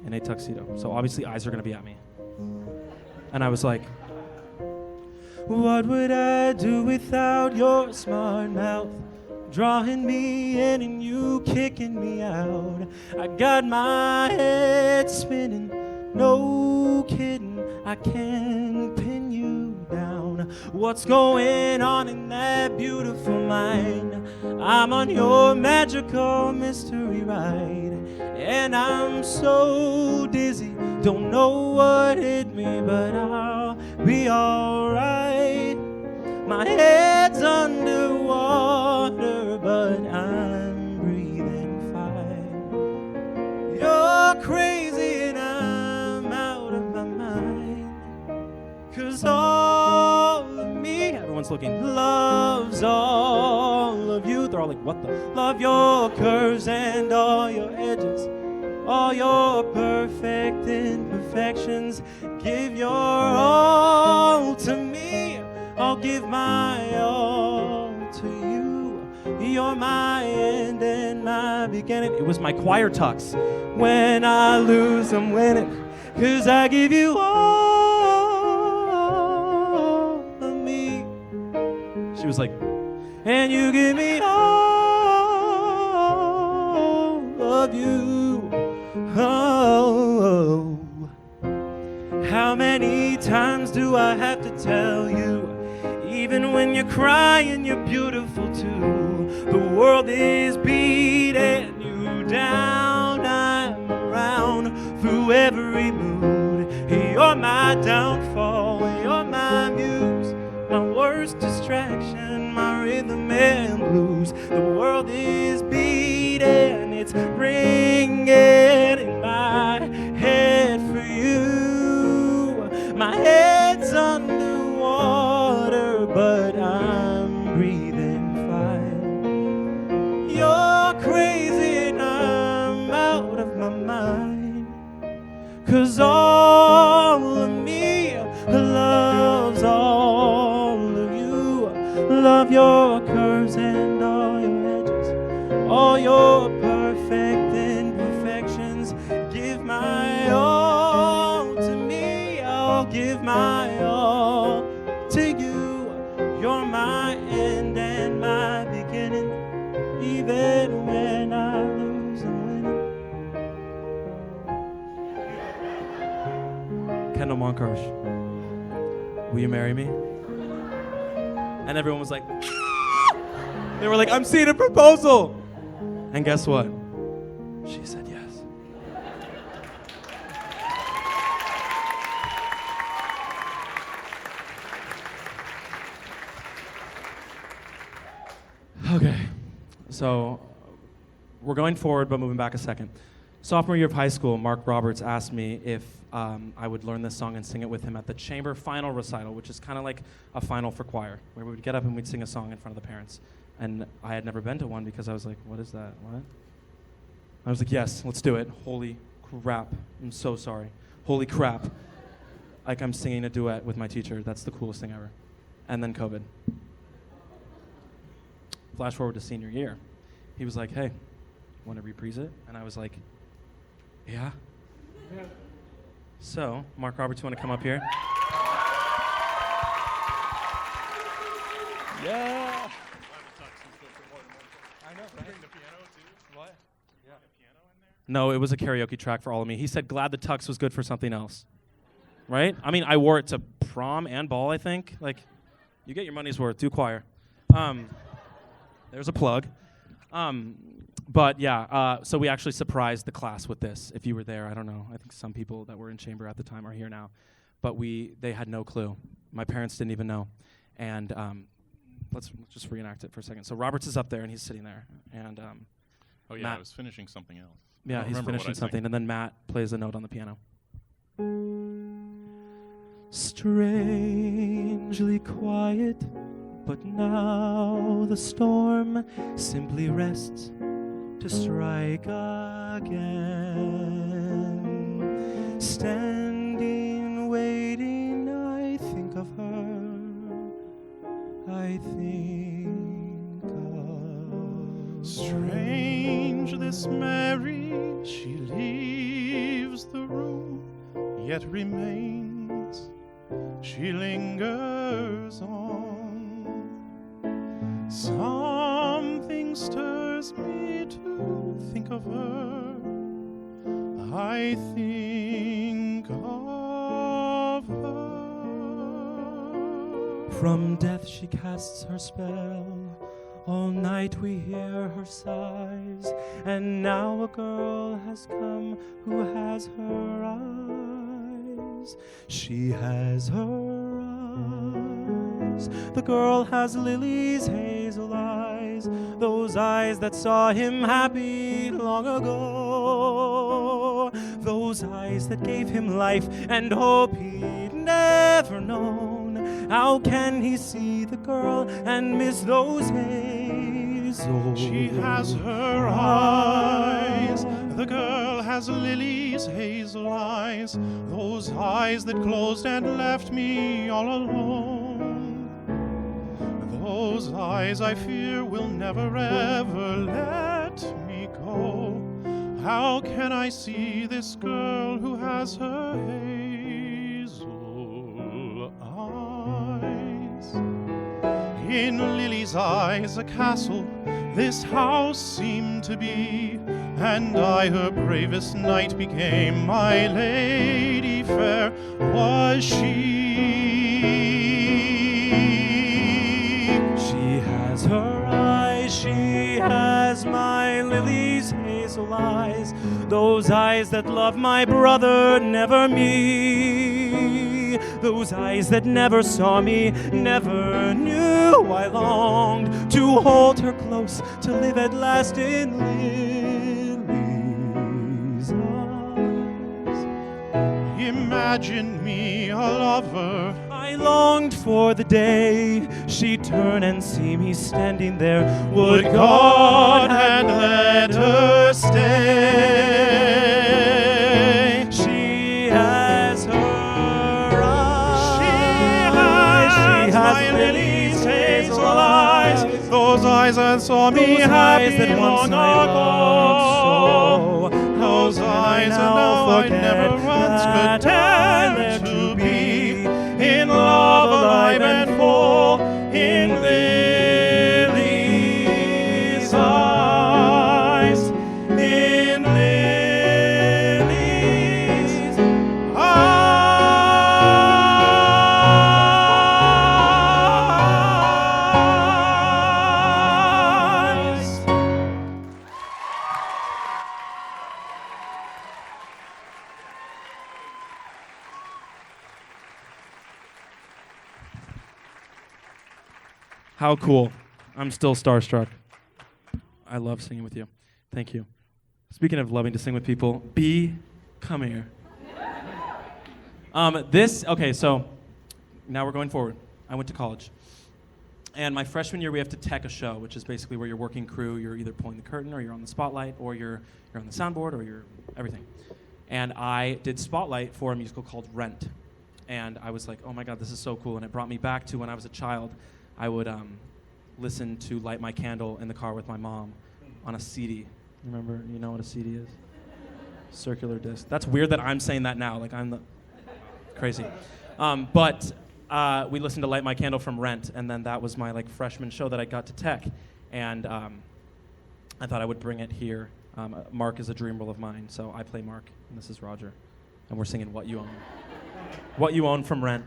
in a tuxedo. So obviously eyes are gonna be at me. And I was like, what would I do without your smart mouth? Drawing me in and you kicking me out. I got my head spinning, no kidding. I can't pin you down. What's going on in that beautiful mind? I'm on your magical mystery ride, and I'm so dizzy, don't know what hit me, but I'll be alright. My head's underwater, but I'm breathing fine. You're crazy and I'm out of my mind, 'cause all of me, everyone's looking, loves all of you. They're all like, what the? Love your curves and all your edges, all your perfect imperfections. Give your all to me, I'll give my all to you. You're my end and my beginning. It was my choir tux. When I lose, I'm winning, 'cause I give you all of me. She was like, and you give me all of you. Oh, how many times do I have to tell you? Even when you're crying, you're beautiful too. The world is beating you down. I'm around through every mood. You're my downfall, you're my muse, my worst distraction, my rhythm and blues. The world is beating, it's ringing in my head for you. My head's underwater, but I'm breathing fine. You're crazy and I'm out of my mind, 'cause all of me loves all of you. Love your curves and all your edges, all your perfect imperfections. Give my all to me, I'll give my all to you. You're my end and my beginning. Even when I lose, I'm winning. Kendall Monkarsh, will you marry me? And everyone was like, they were like, I'm seeing a proposal. And guess what? She said yes. Okay, so we're going forward, but moving back a second. Sophomore year of high school, Mark Roberts asked me if I would learn this song and sing it with him at the chamber final recital, which is kind of like a final for choir, where we would get up and we'd sing a song in front of the parents. And I had never been to one because I was like, what is that? What? I was like, yes, let's do it. Holy crap. I'm so sorry. Holy crap. Like, I'm singing a duet with my teacher. That's the coolest thing ever. And then COVID. Flash forward to senior year. He was like, hey, want to reprise it? And I was like, yeah. So, Mark Roberts, you want to come up here? Yeah. I know, right? Bring the piano too? What? Yeah. Piano in there? No, it was a karaoke track for all of me. He said glad the tux was good for something else. Right? I mean, I wore it to prom and ball, I think. Like, you get your money's worth. Do choir. There's a plug. But yeah, so we actually surprised the class with this. If you were there, I don't know. I think some people that were in chamber at the time are here now. But they had no clue. My parents didn't even know. And let's just reenact it for a second. So Roberts is up there, and he's sitting there. And oh, yeah, Matt, I was finishing something else. Yeah, he's finishing something. And then Matt plays a note on the piano. Strangely quiet, but now the storm simply rests to strike again. Standing, waiting, I think of her. I think of Strange this Mary, she leaves the room, yet remains. She lingers on. Something stirs me to think of her. I think of her. From death she casts her spell. All night we hear her sighs. And now a girl has come who has her eyes. She has her eyes. The girl has Lily's hazel eyes. Those eyes that saw him happy long ago. Those eyes that gave him life and hope he'd never known. How can he see the girl and miss those hazel? She has her eyes. The girl has Lily's hazel eyes. Those eyes that closed and left me all alone. Those eyes I fear will never ever let me go. How can I see this girl who has her hazel eyes? In Lily's eyes a castle this house seemed to be, and I her bravest knight became. My lady fair was she. She has her eyes, she has my Lily's hazel eyes. Those eyes that love my brother, never me. Those eyes that never saw me, never knew I longed to hold her close, to live at last in Lily's eyes. Imagine me a lover. I longed for the day she'd turn and see me standing there. Would God had let her stay. She has her eyes. She has my Lily's hazel eyes. Those eyes that saw me happy that long once I ago. loved so. Those eyes that now I never once could dare to be in love, alive and full, in Lily's eyes, in Lily's eyes. How cool. I'm still starstruck. I love singing with you. Thank you. Speaking of loving to sing with people, B, come here. Okay, so now we're going forward. I went to college. And my freshman year, we have to tech a show, which is basically where you're working crew. You're either pulling the curtain, or you're on the spotlight, or you're on the soundboard, or you're everything. And I did spotlight for a musical called Rent. And I was like, oh my God, this is so cool. And it brought me back to when I was a child. I would listen to Light My Candle in the car with my mom on a CD. Remember, you know what a CD is? Circular disc. That's weird that I'm saying that now. Like, I'm the crazy. But we listened to Light My Candle from Rent, and then that was my freshman show that I got to tech. And I thought I would bring it here. Mark is a dream role of mine, so I play Mark, and this is Roger. And we're singing What You Own. What You Own from Rent.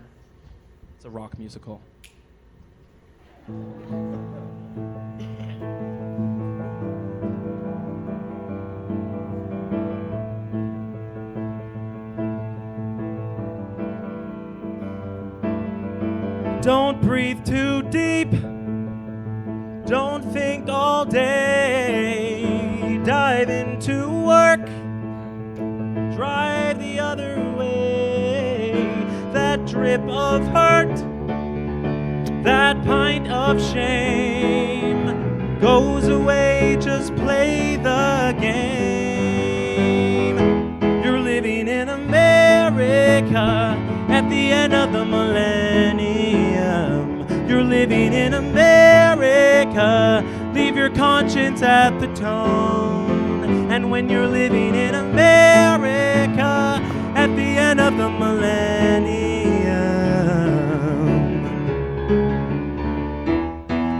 It's a rock musical. Don't breathe too deep. Don't think all day. Dive into work. Drive the other way. That drip of hurt, that pint of shame goes away. Just play the game. You're living in America at the end of the millennium. You're living in America. Leave your conscience at the tone. And when you're living in America at the end of the millennium,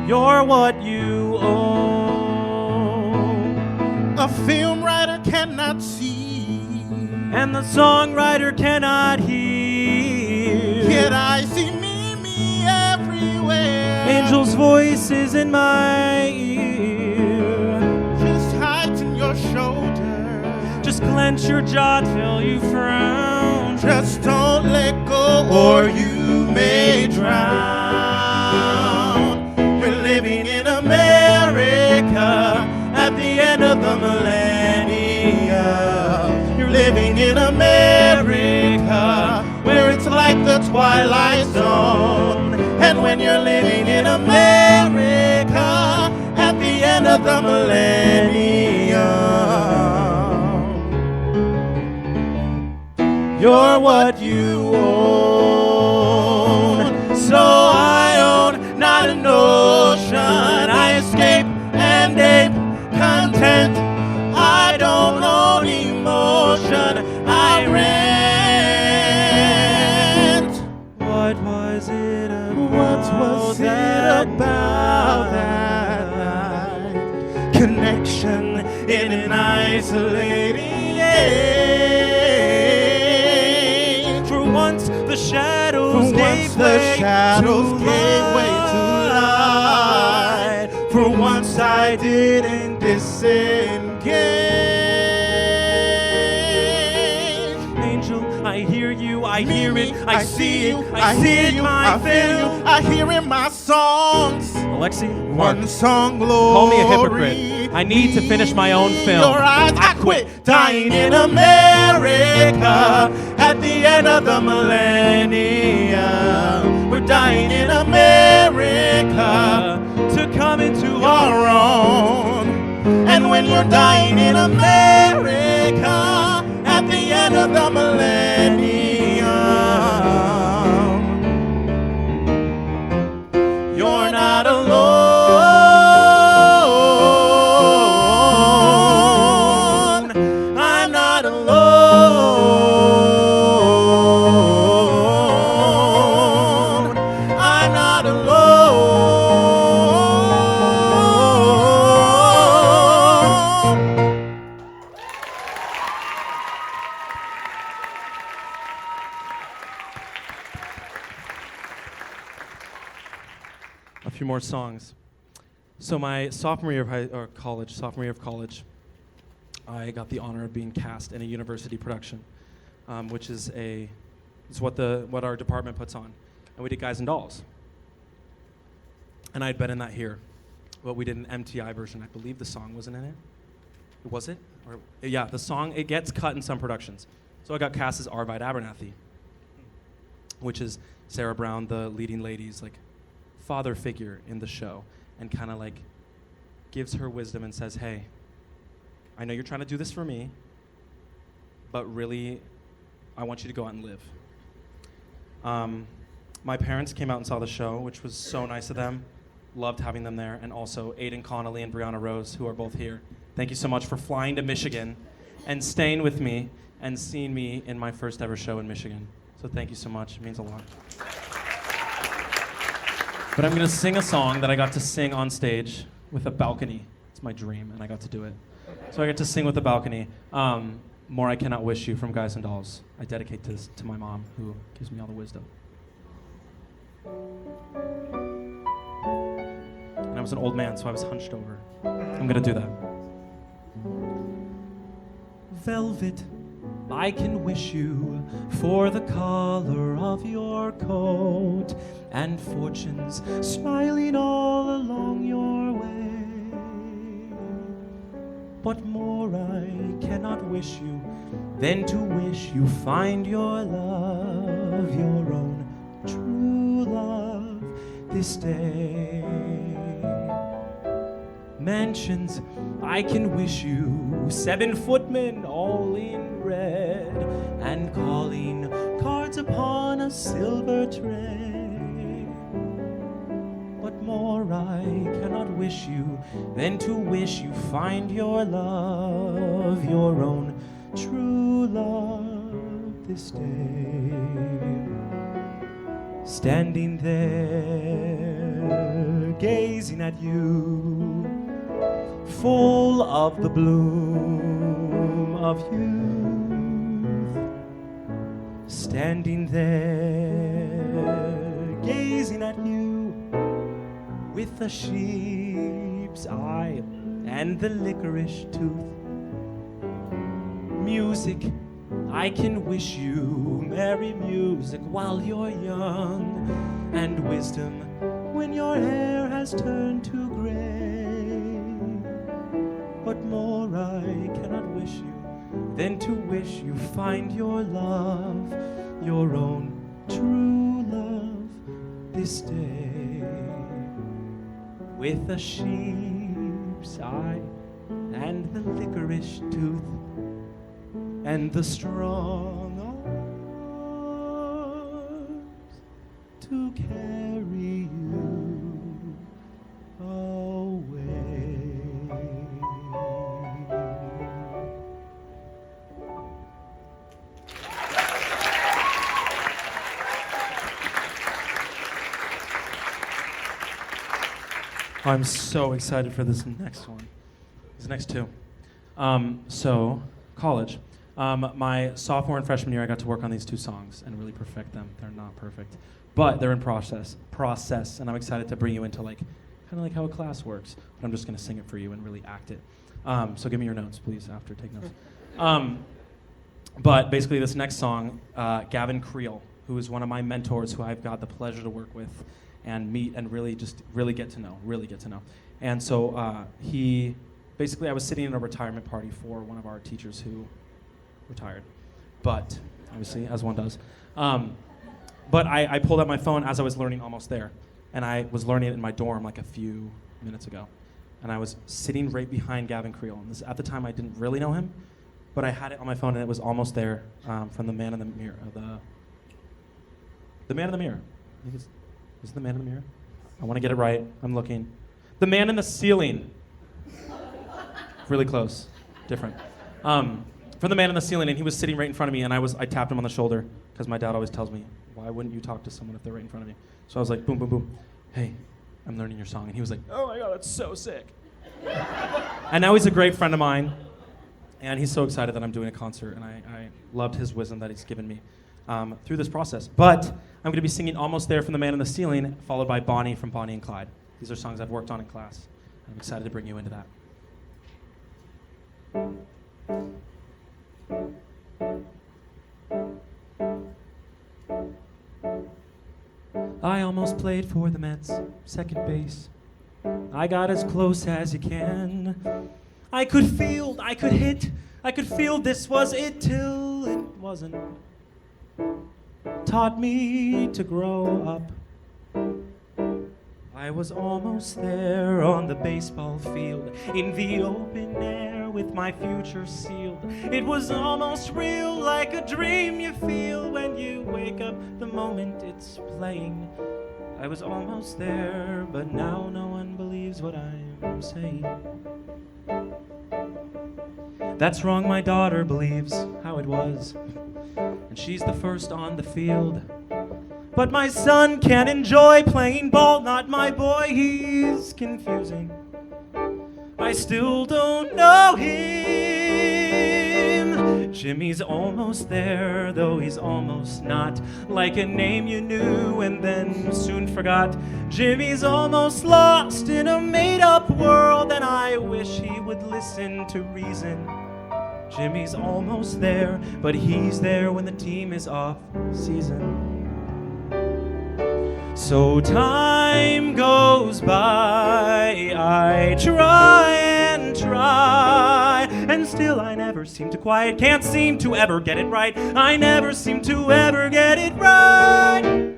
you're what you own. A film writer cannot see, and the songwriter cannot hear. yet I see me every angel's voice is in my ear. Just tighten your shoulder. Just clench your jaw till you frown. Just don't let go or you may drown. We're living in America at the end of the millennia. You're living in America where it's like the Twilight Zone. And when you're living in America at the end of the millennium, you're what you own. So I own not a notion. I escape and ape content. I don't own emotion. I rent. What was it about? What was it about that night? Connection in an isolating age. For once the shadows gave way to light. For once I didn't disengage. Angel, I hear you, I hear it, I see it, I hear you, I feel you, I hear in my songs. Alexi, One song glory. call me a hypocrite. I need to finish my own film. Your eyes, I quit dying in America at the end of the millennium. We're dying in America to come into our own. And when you're dying in America at the end of the millennium, you're not alone. I'm not alone. I'm not alone. a few more songs. So my sophomore year of college, I got the honor of being cast in a university production, which is what our department puts on, and we did Guys and Dolls. And I'd been in that here, but we did an MTI version. I believe the song wasn't in it. Was it? Or yeah, the song, it gets cut in some productions. So I got cast as Arvide Abernathy, which is Sarah Brown, the leading lady's like father figure in the show, and kind of like gives her wisdom and says, hey, I know you're trying to do this for me, but really, I want you to go out and live. My parents came out and saw the show, which was so nice of them. Loved having them there. And also Aiden Connolly and Brianna Rose, who are both here. Thank you so much for flying to Michigan and staying with me and seeing me in my first ever show in Michigan. So thank you so much. It means a lot. But I'm going to sing a song that I got to sing on stage with a balcony. It's my dream, and I got to do it. So I get to sing with a balcony. More I Cannot Wish You from Guys and Dolls. I dedicate this to my mom, who gives me all the wisdom. And I was an old man, so I was hunched over. I'm going to do that. Velvet, I can wish you for the color of your coat and fortunes smiling all along your way. What more I cannot wish you than to wish you find your love, your own true love this day. Mansions, I can wish you 7 footmen all in red and calling cards upon a silver tray. What more I cannot wish you than to wish you find your love, your own true love this day. Standing there, gazing at you, full of the bloom of youth. Standing there, gazing at you, with the sheep's eye and the licorice tooth. Music, I can wish you merry music while you're young, and wisdom when your hair has turned to gray. What more I cannot wish you than to wish you find your love, your own true love this day. With a sheep's eye and the licorice tooth and the strong arms to carry you away. I'm so excited for this next one. These next two. So, college. My sophomore and freshman year, I got to work on these two songs and really perfect them. They're not perfect, but they're in process, and I'm excited to bring you into kind of like how a class works. But I'm just gonna sing it for you and really act it. So give me your notes, please, after take notes. But basically, this next song, Gavin Creel, who is one of my mentors, who I've got the pleasure to work with and meet and really get to know. And so basically, I was sitting in a retirement party for one of our teachers who retired, but obviously, as one does. But I pulled out my phone as I was learning Almost There, and I was learning it in my dorm like a few minutes ago. And I was sitting right behind Gavin Creel. And at the time, I didn't really know him, but I had it on my phone, and it was Almost There from The Man in the Mirror. The Man in the Mirror. I think is it The Man in the Mirror? I want to get it right. I'm looking. The Man in the Ceiling. Really close. Different. From The Man in the Ceiling, and he was sitting right in front of me, and I tapped him on the shoulder, because my dad always tells me, why wouldn't you talk to someone if they're right in front of you? So I was like, boom, boom, boom. Hey, I'm learning your song. And he was like, oh my God, that's so sick. And now he's a great friend of mine, and he's so excited that I'm doing a concert, and I loved his wisdom that he's given me through this process. But I'm going to be singing Almost There from The Man in the Ceiling, followed by Bonnie from Bonnie and Clyde. These are songs I've worked on in class. I'm excited to bring you into that. I almost played for the Mets, second base. I got as close as you can. I could field, I could hit, I could feel this was it till it wasn't. Taught me to grow up. I was almost there on the baseball field, in the open air with my future sealed. It was almost real, like a dream you feel when you wake up the moment it's playing. I was almost there, but now no one believes what I'm saying. That's wrong, my daughter believes how it was, and she's the first on the field. But my son can't enjoy playing ball, not my boy, he's confusing. I still don't know him. Jimmy's almost there, though he's almost not. Like a name you knew and then soon forgot. Jimmy's almost lost in a made-up world, and I wish he would listen to reason. Jimmy's almost there, but he's there when the team is off season. So time goes by, I try and try, and still I never seem to quiet, can't seem to ever get it right. I never seem to ever get it right.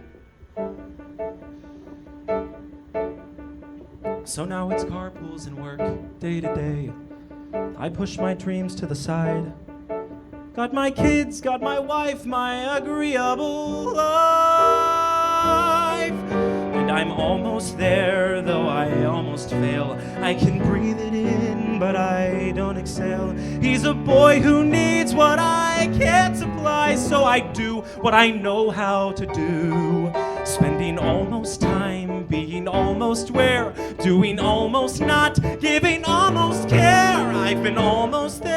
So now it's carpools and work, day to day. I push my dreams to the side. Got my kids, got my wife, my agreeable life. And I'm almost there, though I almost fail. I can breathe it in, but I don't exhale. He's a boy who needs what I can't supply, so I do what I know how to do. Spending almost time, being almost where, doing almost not, giving almost care. I've been almost there.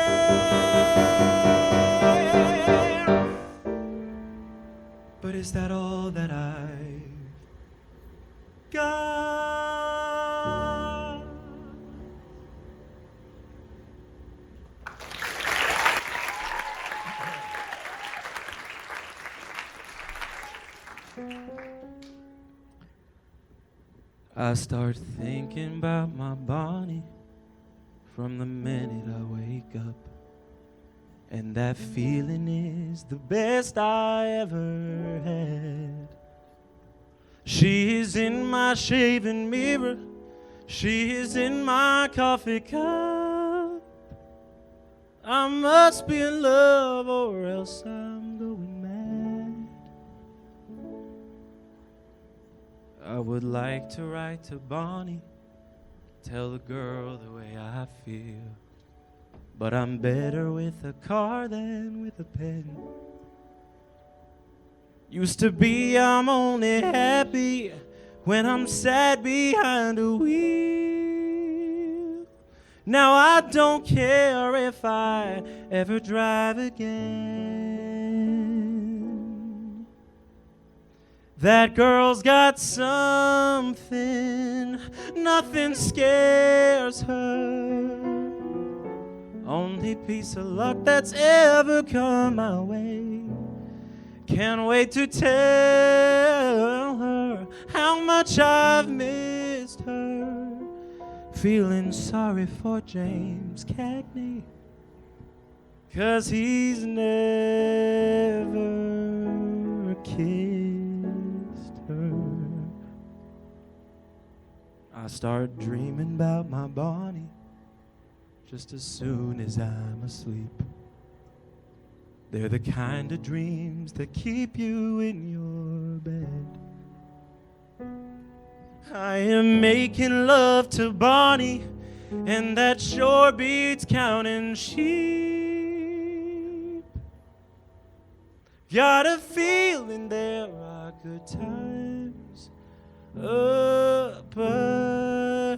But is that all that I've got? I start thinking about my Bonnie from the minute I wake up. And that feeling is the best I ever had. She is in my shaving mirror. She is in my coffee cup. I must be in love or else I'm going mad. I would like to write to Bonnie, tell the girl the way I feel. But I'm better with a car than with a pen. Used to be I'm only happy when I'm sad behind a wheel. Now I don't care if I ever drive again. That girl's got something, nothing scares her. Only piece of luck that's ever come my way. Can't wait to tell her how much I've missed her. Feeling sorry for James Cagney, 'cause he's never kissed her. I start dreaming about my Bonnie just as soon as I'm asleep. They're the kind of dreams that keep you in your bed. I am making love to Bonnie, and that sure beats counting sheep. Got a feeling there are good times up ahead.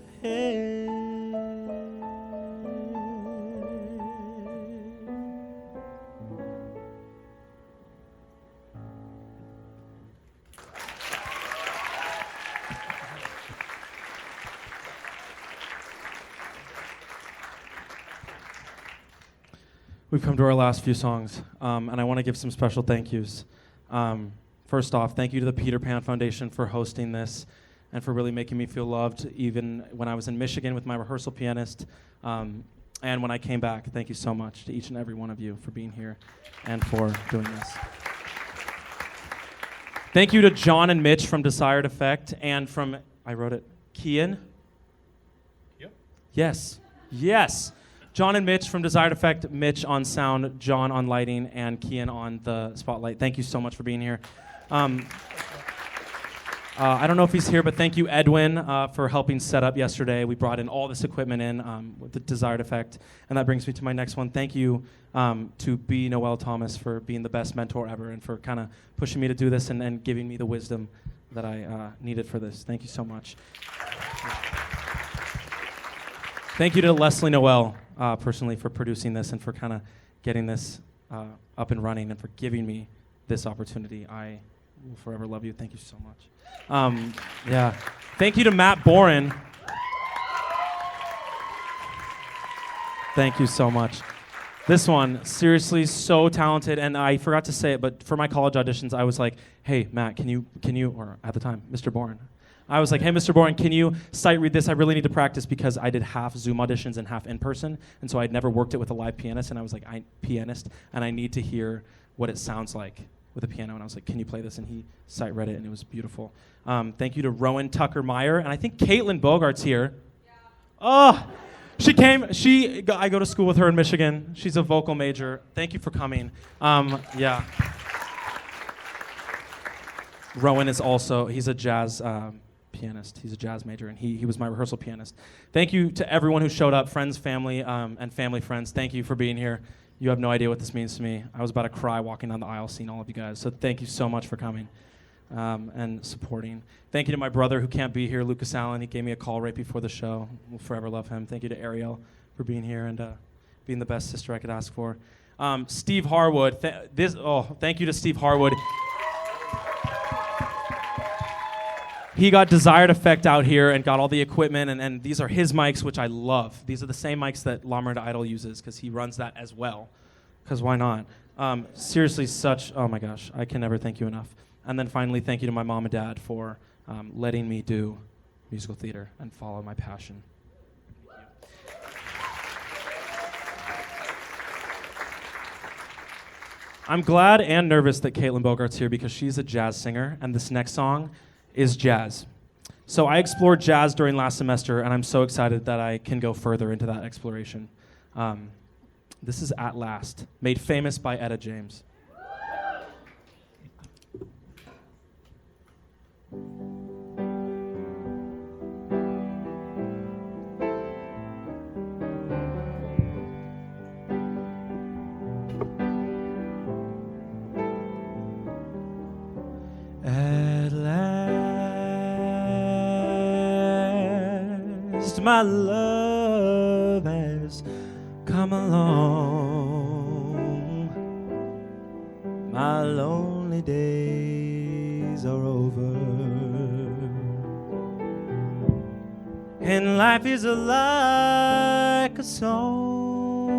We've come to our last few songs, and I want to give some special thank yous. First off, thank you to the Peter Pan Foundation for hosting this and for really making me feel loved, even when I was in Michigan with my rehearsal pianist. And when I came back, thank you so much to each and every one of you for being here and for doing this. Thank you to John and Mitch from Desired Effect and from, I wrote it, Kian? Yep. Yes. John and Mitch from Desired Effect, Mitch on sound, John on lighting, and Kian on the spotlight. Thank you so much for being here. I don't know if he's here, but thank you, Edwin, for helping set up yesterday. We brought in all this equipment in with the Desired Effect, and that brings me to my next one. Thank you to B. Noel Thomas for being the best mentor ever and for kind of pushing me to do this and giving me the wisdom that I needed for this. Thank you so much. Thank you to Leslie Noel, personally, for producing this and for kind of getting this up and running and for giving me this opportunity. I will forever love you. Thank you so much. Yeah. Thank you to Matt Boren. Thank you so much. This one, seriously, so talented, and I forgot to say it, but for my college auditions, I was like, hey, Matt, can you, or at the time, Mr. Boren, I was like, hey, Mr. Boren, can you sight read this? I really need to practice because I did half Zoom auditions and half in person, and so I'd never worked it with a live pianist, and I was like, pianist, and I need to hear what it sounds like with a piano, and I was like, can you play this? And he sight read it, and it was beautiful. Thank you to Rowan Tucker Meyer, and I think Caitlin Bogart's here. Yeah. Oh, she came. I go to school with her in Michigan. She's a vocal major. Thank you for coming. Yeah. Rowan is also, he's a jazz pianist. He's a jazz major, and he was my rehearsal pianist. Thank you to everyone who showed up, friends, family, and family friends. Thank you for being here. You have no idea what this means to me. I was about to cry walking down the aisle seeing all of you guys, so thank you so much for coming and supporting. Thank you to my brother who can't be here, Lucas Allen. He gave me a call right before the show. We'll forever love him. Thank you to Ariel for being here and being the best sister I could ask for. Steve Harwood. Thank you to Steve Harwood. He got Desired Effect out here and got all the equipment, and these are his mics, which I love. These are the same mics that La Miranda Idol uses because he runs that as well, because why not? Seriously, oh my gosh, I can never thank you enough. And then finally, thank you to my mom and dad for letting me do musical theater and follow my passion. I'm glad and nervous that Caitlin Bogart's here because she's a jazz singer, and this next song is jazz. So I explored jazz during last semester, and I'm so excited that I can go further into that exploration. This is At Last, made famous by Etta James. At last, my love has come along. My lonely days are over, and life is like a song.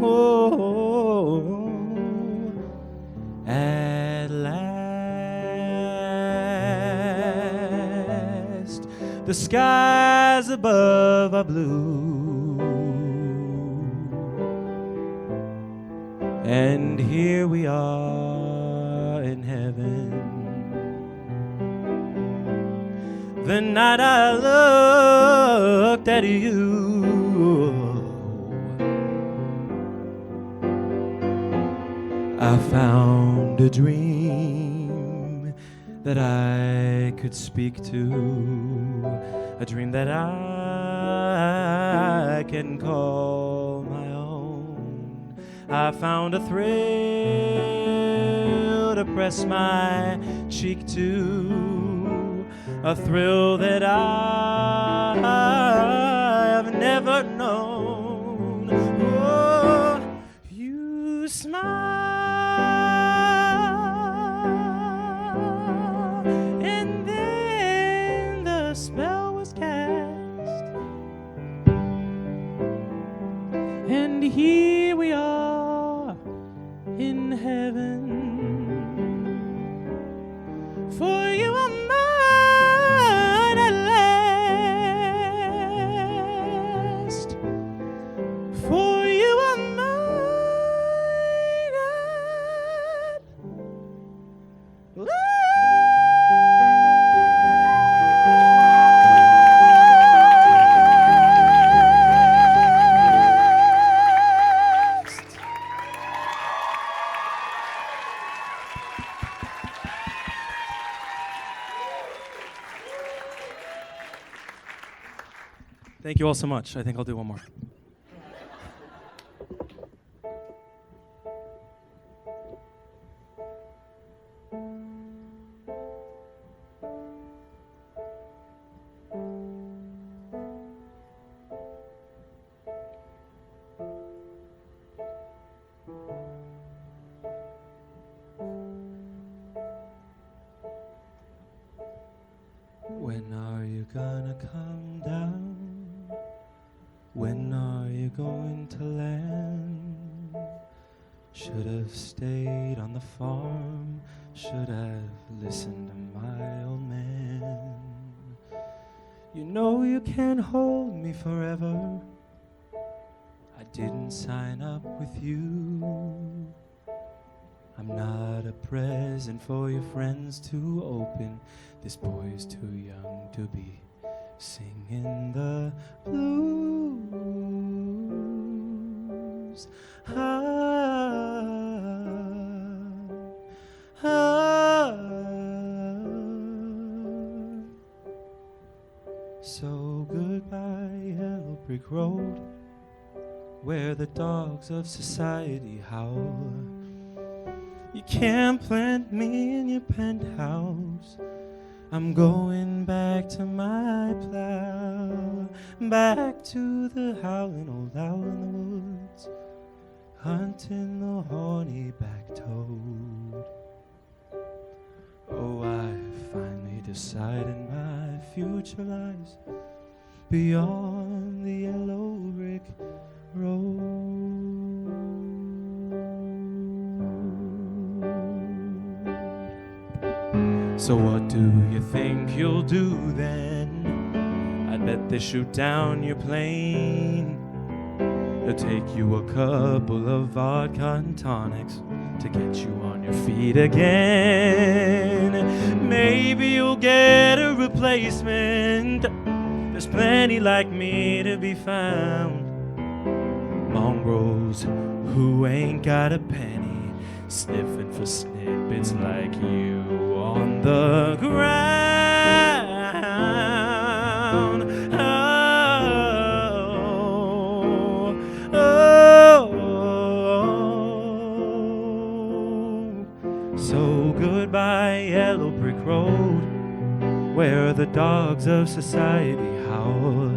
Oh, at last, the skies above are blue, and here we are in heaven. The night I looked at you, I found a dream that I could speak to, a dream that I can call my own. I found a thrill to press my cheek to, a thrill that I have never known. Oh, you smile, and then the spell was cast, and here we are in heaven. For you are mine at last. For you are mine at last. Thank you all so much. I think I'll do one more. When are you gonna come down? When are you going to land? Should have stayed on the farm, should have listened to my old man. You know you can't hold me forever, I didn't sign up with you. I'm not a present for your friends to open, this boy's too young to be singing the blues. So goodbye, Yellow Brick Road, where the dogs of society howl. You can't plant me in your penthouse, I'm going back to my plow, back to the howling old owl in the woods, hunting the horny-backed toad. Oh, I finally decided my future lies beyond the yellow brick road. So So what do you think you'll do then? I bet they shoot down your plane. They'll take you a couple of vodka and tonics to get you on your feet again. Maybe you'll get a replacement. There's plenty like me to be found. Mongrels who ain't got a penny, sniffing for snippets like you on the ground. So goodbye, yellow brick road, where the dogs of society howl.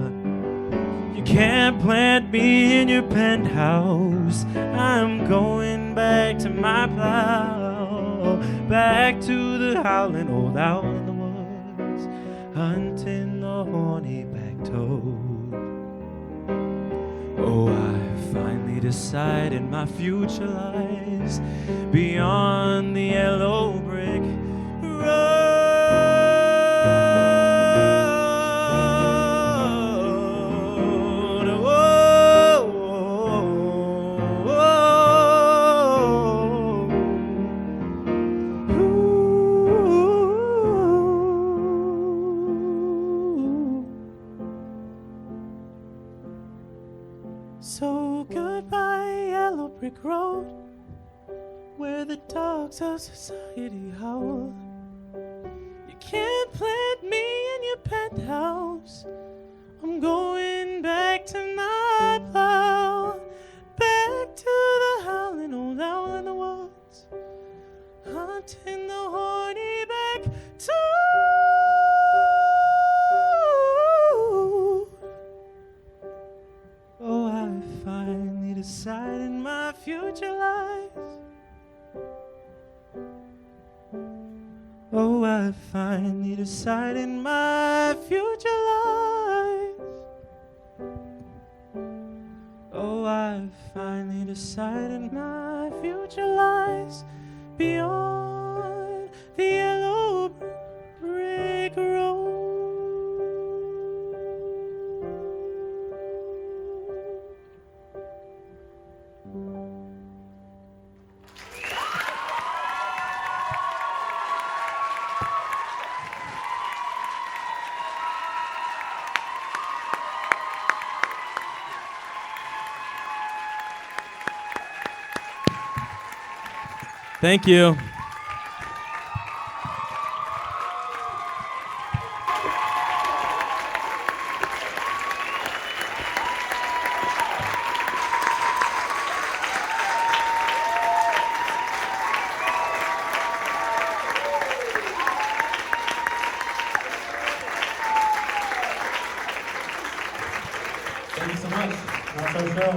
You can't plant me in your penthouse. I'm going back to my plow, back to the howling old owl in the woods, hunting the horny back toad. Oh, I finally decided my future lies beyond the yellow brick road. So goodbye, yellow brick road, where the dogs of society howl. You can't plant me in your penthouse. I'm going back to my plow, back to the howling old owl in the woods, hunting the horny back to. Oh, I finally decided my future lies. Oh, I finally decided my future lies. Oh, I finally decided my future lies beyond the yellow brick road. Thank you. Thank you so much. That's our show.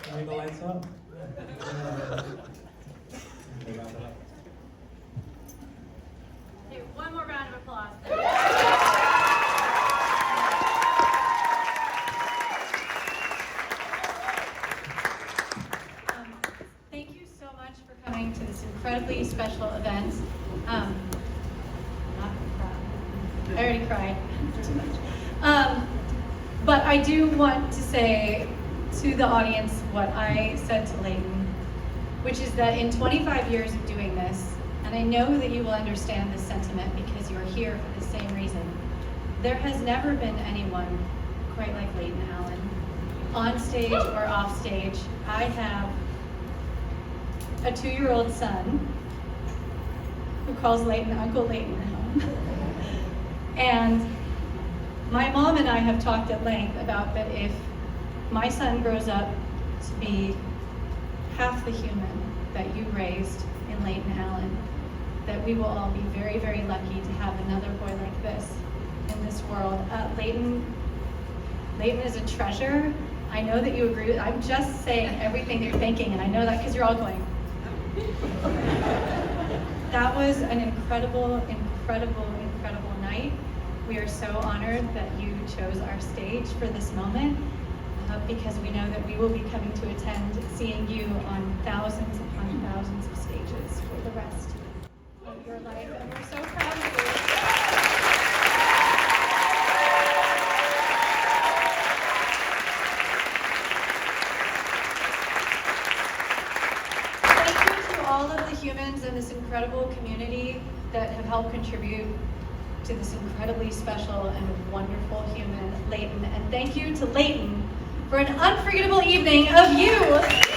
Can we the lights up? Okay, one more round of applause. Thank you so much for coming to this incredibly special event. Not cry. I already cried too much. But I do want to say to the audience what I said to Lleyton, which is that in 25 years of doing this, and I know that you will understand this sentiment because you're here for the same reason, there has never been anyone quite like Lleyton Allen, on stage or off stage. I have a 2-year-old son who calls Lleyton Uncle Lleyton at home. And my mom and I have talked at length about that if my son grows up to be half the human that you raised in Lleyton Allen, that we will all be very, very lucky to have another boy like this in this world. Lleyton is a treasure. I know that you agree with, I'm just saying everything you're thinking, and I know that because you're all going. That was an incredible, incredible, incredible night. We are so honored that you chose our stage for this moment, because we know that we will be coming to attend seeing you on thousands upon thousands of stages for the rest of your life, and we're so proud humans in this incredible community that have helped contribute to this incredibly special and wonderful human, Lleyton. And thank you to Lleyton for an unforgettable evening of you.